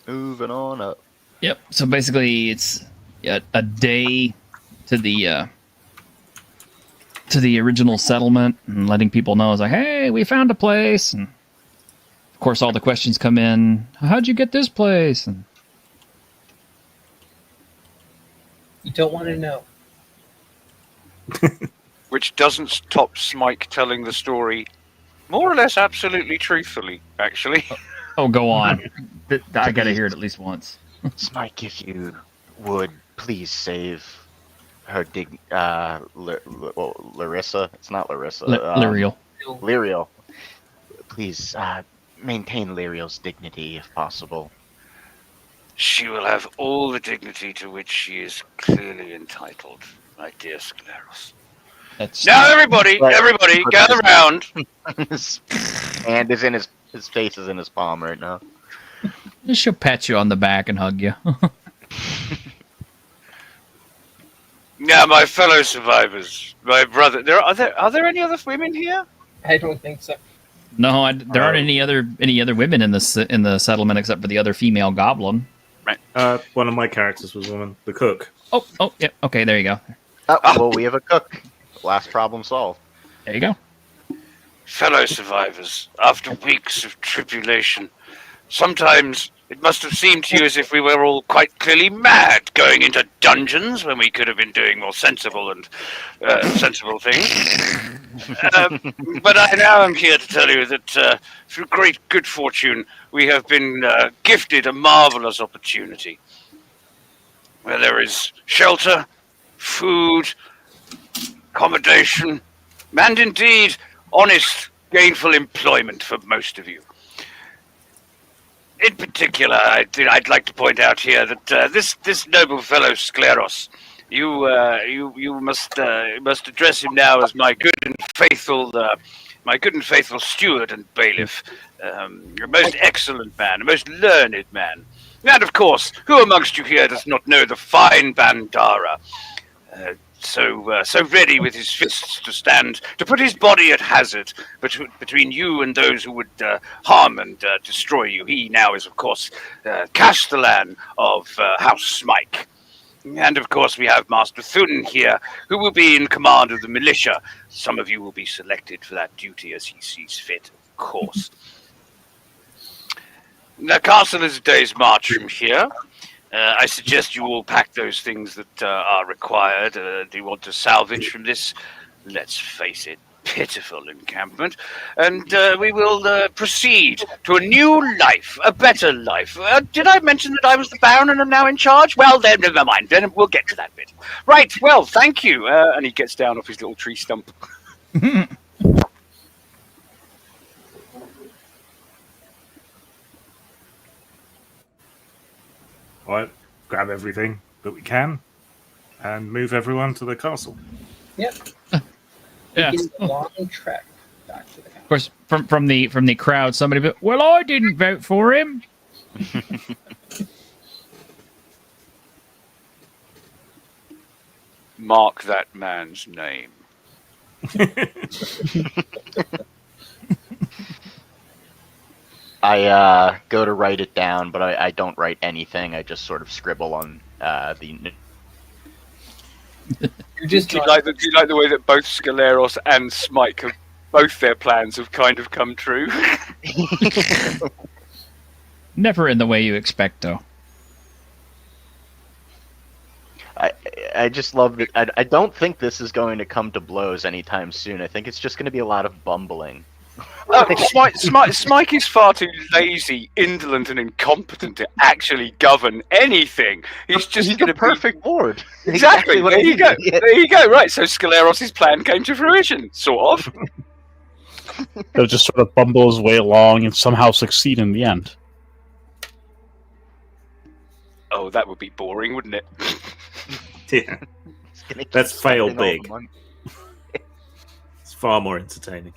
moving on up. Yep. So basically, it's a day to the original settlement and letting people know, it's like, hey, we found a place. And of course, all the questions come in. How'd you get this place? And you don't want to know. which doesn't stop Smike telling the story more or less absolutely truthfully, actually. Oh, go on. I gotta hear it at least once. Smike, if you would please save her Larissa. It's not Larissa. Lyriel. Lyriel. Please maintain Lyriel's dignity if possible. She will have all the dignity to which she is clearly entitled, my dear Scleros. Now, everybody, gather round. His hand is in his face is in his palm right now. She'll pat you on the back and hug you. Now, my fellow survivors, my brother. Are there any other women here? I don't think so. No, there aren't any other women in the settlement except for the other female goblin. Right. One of my characters was a woman, the cook. Oh, yeah. Okay, there you go. Well, we have a cook. Last problem solved. There you go. Fellow survivors, after weeks of tribulation, sometimes it must have seemed to you as if we were all quite clearly mad going into dungeons when we could have been doing more sensible and sensible things. But I now am here to tell you that through great good fortune, we have been gifted a marvelous opportunity where there is shelter, food, accommodation, and indeed honest, gainful employment for most of you. In particular, I'd like to point out here that this noble fellow Scleros, you must address him now as my good and faithful steward and bailiff, a most excellent man, a most learned man, and of course, who amongst you here does not know the fine Bandara? So ready with his fists to stand, to put his body at hazard between you and those who would harm and destroy you. He now is, of course, Castellan of House Smike. And, of course, we have Master Thun here, who will be in command of the militia. Some of you will be selected for that duty as he sees fit, of course. The castle is a day's march from here. I suggest you all pack those things that are required. Do you want to salvage from this, let's face it, pitiful encampment? And we will proceed to a new life, a better life. Did I mention that I was the Baron and am now in charge? Well, then, never mind. Then we'll get to that bit. Right, well, thank you. And he gets down off his little tree stump. All right, grab everything that we can and move everyone to the castle. Yep. Yeah. It's a long trek back to the castle. Of course, from the crowd, somebody be, well, I didn't vote for him. Mark that man's name. I go to write it down, but I don't write anything. I just sort of scribble on the. You're just do you like the way that both Scaleros and Smike have both their plans have kind of come true? Never in the way you expect, though. I just love that. I don't think this is going to come to blows anytime soon. I think it's just going to be a lot of bumbling. Smike is far too lazy, indolent, and incompetent to actually govern anything. He's going to perfect lord. Exactly. There you go. There you go. Right. So Scaleros' plan came to fruition, sort of. He'll just sort of bumble his way along and somehow succeed in the end. Oh, that would be boring, wouldn't it? Yeah. Let's fail big. It's far more entertaining.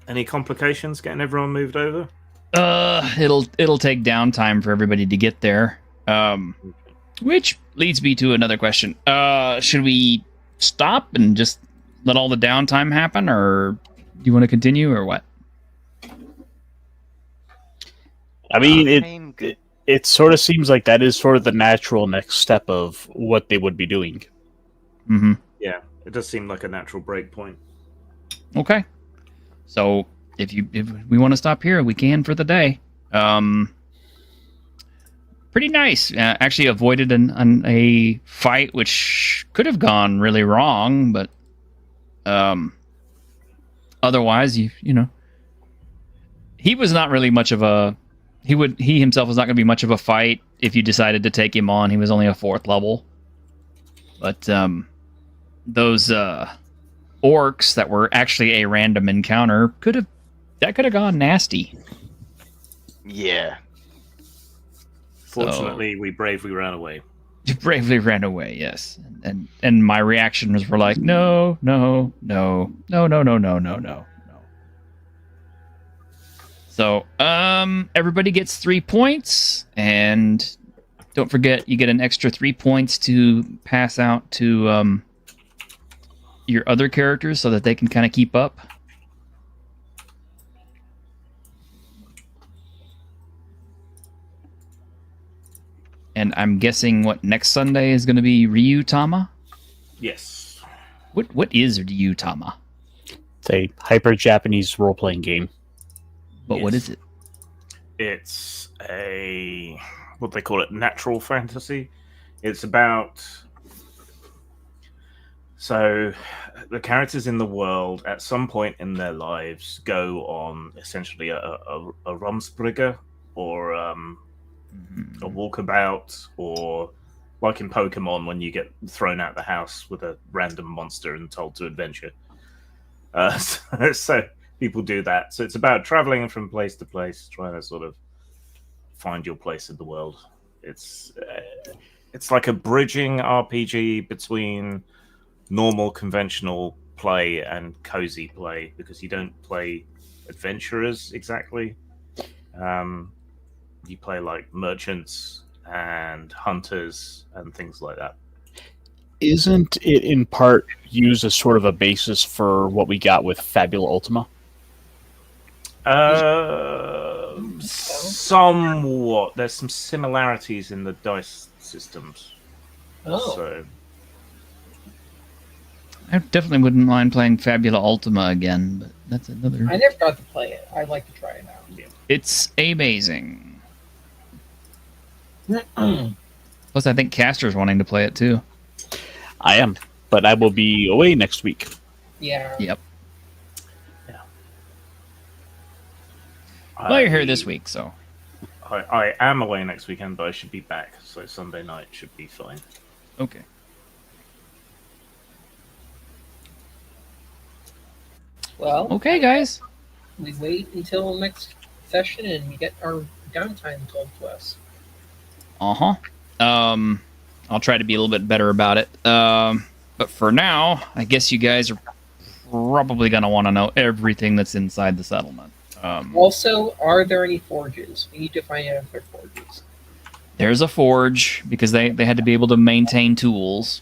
Any complications getting everyone moved over? It'll take downtime for everybody to get there. Which leads me to another question. Should we stop and just let all the downtime happen, or do you want to continue, or what? I mean, it sort of seems like that is sort of the natural next step of what they would be doing. Mm-hmm. Yeah, it does seem like a natural break point. Okay. So if we want to stop here, we can for the day. pretty nice. Actually avoided a fight which could have gone really wrong, but otherwise, you know, he was not really much of a. He himself was not going to be much of a fight if you decided to take him on. He was only a 4th level, but those orcs that were actually a random encounter could have gone nasty. Yeah. Fortunately, we bravely ran away. You bravely ran away, yes. And my reactions were like, no, no, no, no, no, no, no, no, no. So, everybody gets 3 points, and don't forget you get an extra 3 points to pass out to your other characters so that they can kind of keep up. And I'm guessing what next Sunday is going to be Ryu Tama? Yes. What is Ryu Tama? It's a hyper Japanese role playing game. But what is it? It's a what they call it, natural fantasy. It's about so the characters in the world at some point in their lives go on essentially a Rumspringer or a walkabout, or like in Pokemon when you get thrown out the house with a random monster and told to adventure. So people do that. So it's about traveling from place to place, trying to sort of find your place in the world. It's like a bridging RPG between normal conventional play and cozy play, because you don't play adventurers exactly. You play like merchants and hunters and things like that. Isn't it in part used as sort of a basis for what we got with Fabula Ultima? Somewhat. There's some similarities in the dice systems. Oh. So I definitely wouldn't mind playing Fabula Ultima again, but that's another. I never got to play it. I'd like to try it out. Yeah. It's amazing. Plus, I think Caster's wanting to play it too. I am, but I will be away next week. Yeah. Yep. Well, you're here this week, so. I am away next weekend, but I should be back, so Sunday night should be fine. Okay. Well. Okay, guys. We wait until next session and we get our downtime told to us. Uh-huh. I'll try to be a little bit better about it. But for now, I guess you guys are probably going to want to know everything that's inside the settlement. Also, are there any forges? We need to find out if there are forges. There's a forge, because they had to be able to maintain tools.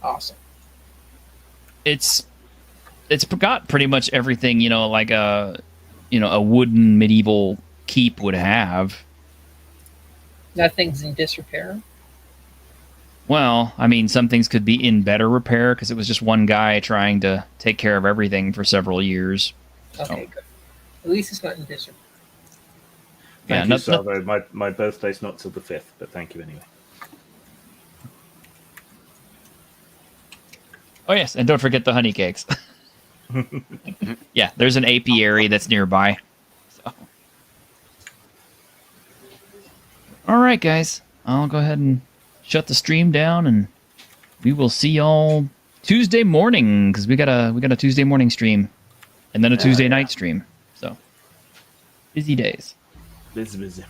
Awesome. It's got pretty much everything, like a wooden medieval keep would have. Nothing's in disrepair? Well, I mean, some things could be in better repair, because it was just one guy trying to take care of everything for several years. Okay, good. At least it's not in disrepair. Thank you, Salvo. My birthday's not till the 5th, but thank you anyway. Oh, yes, and don't forget the honey cakes. Yeah, there's an apiary that's nearby. So. All right, guys. I'll go ahead and shut the stream down, and we will see y'all Tuesday morning, because we got a Tuesday morning stream, and then a Tuesday night stream. So busy days. Busy.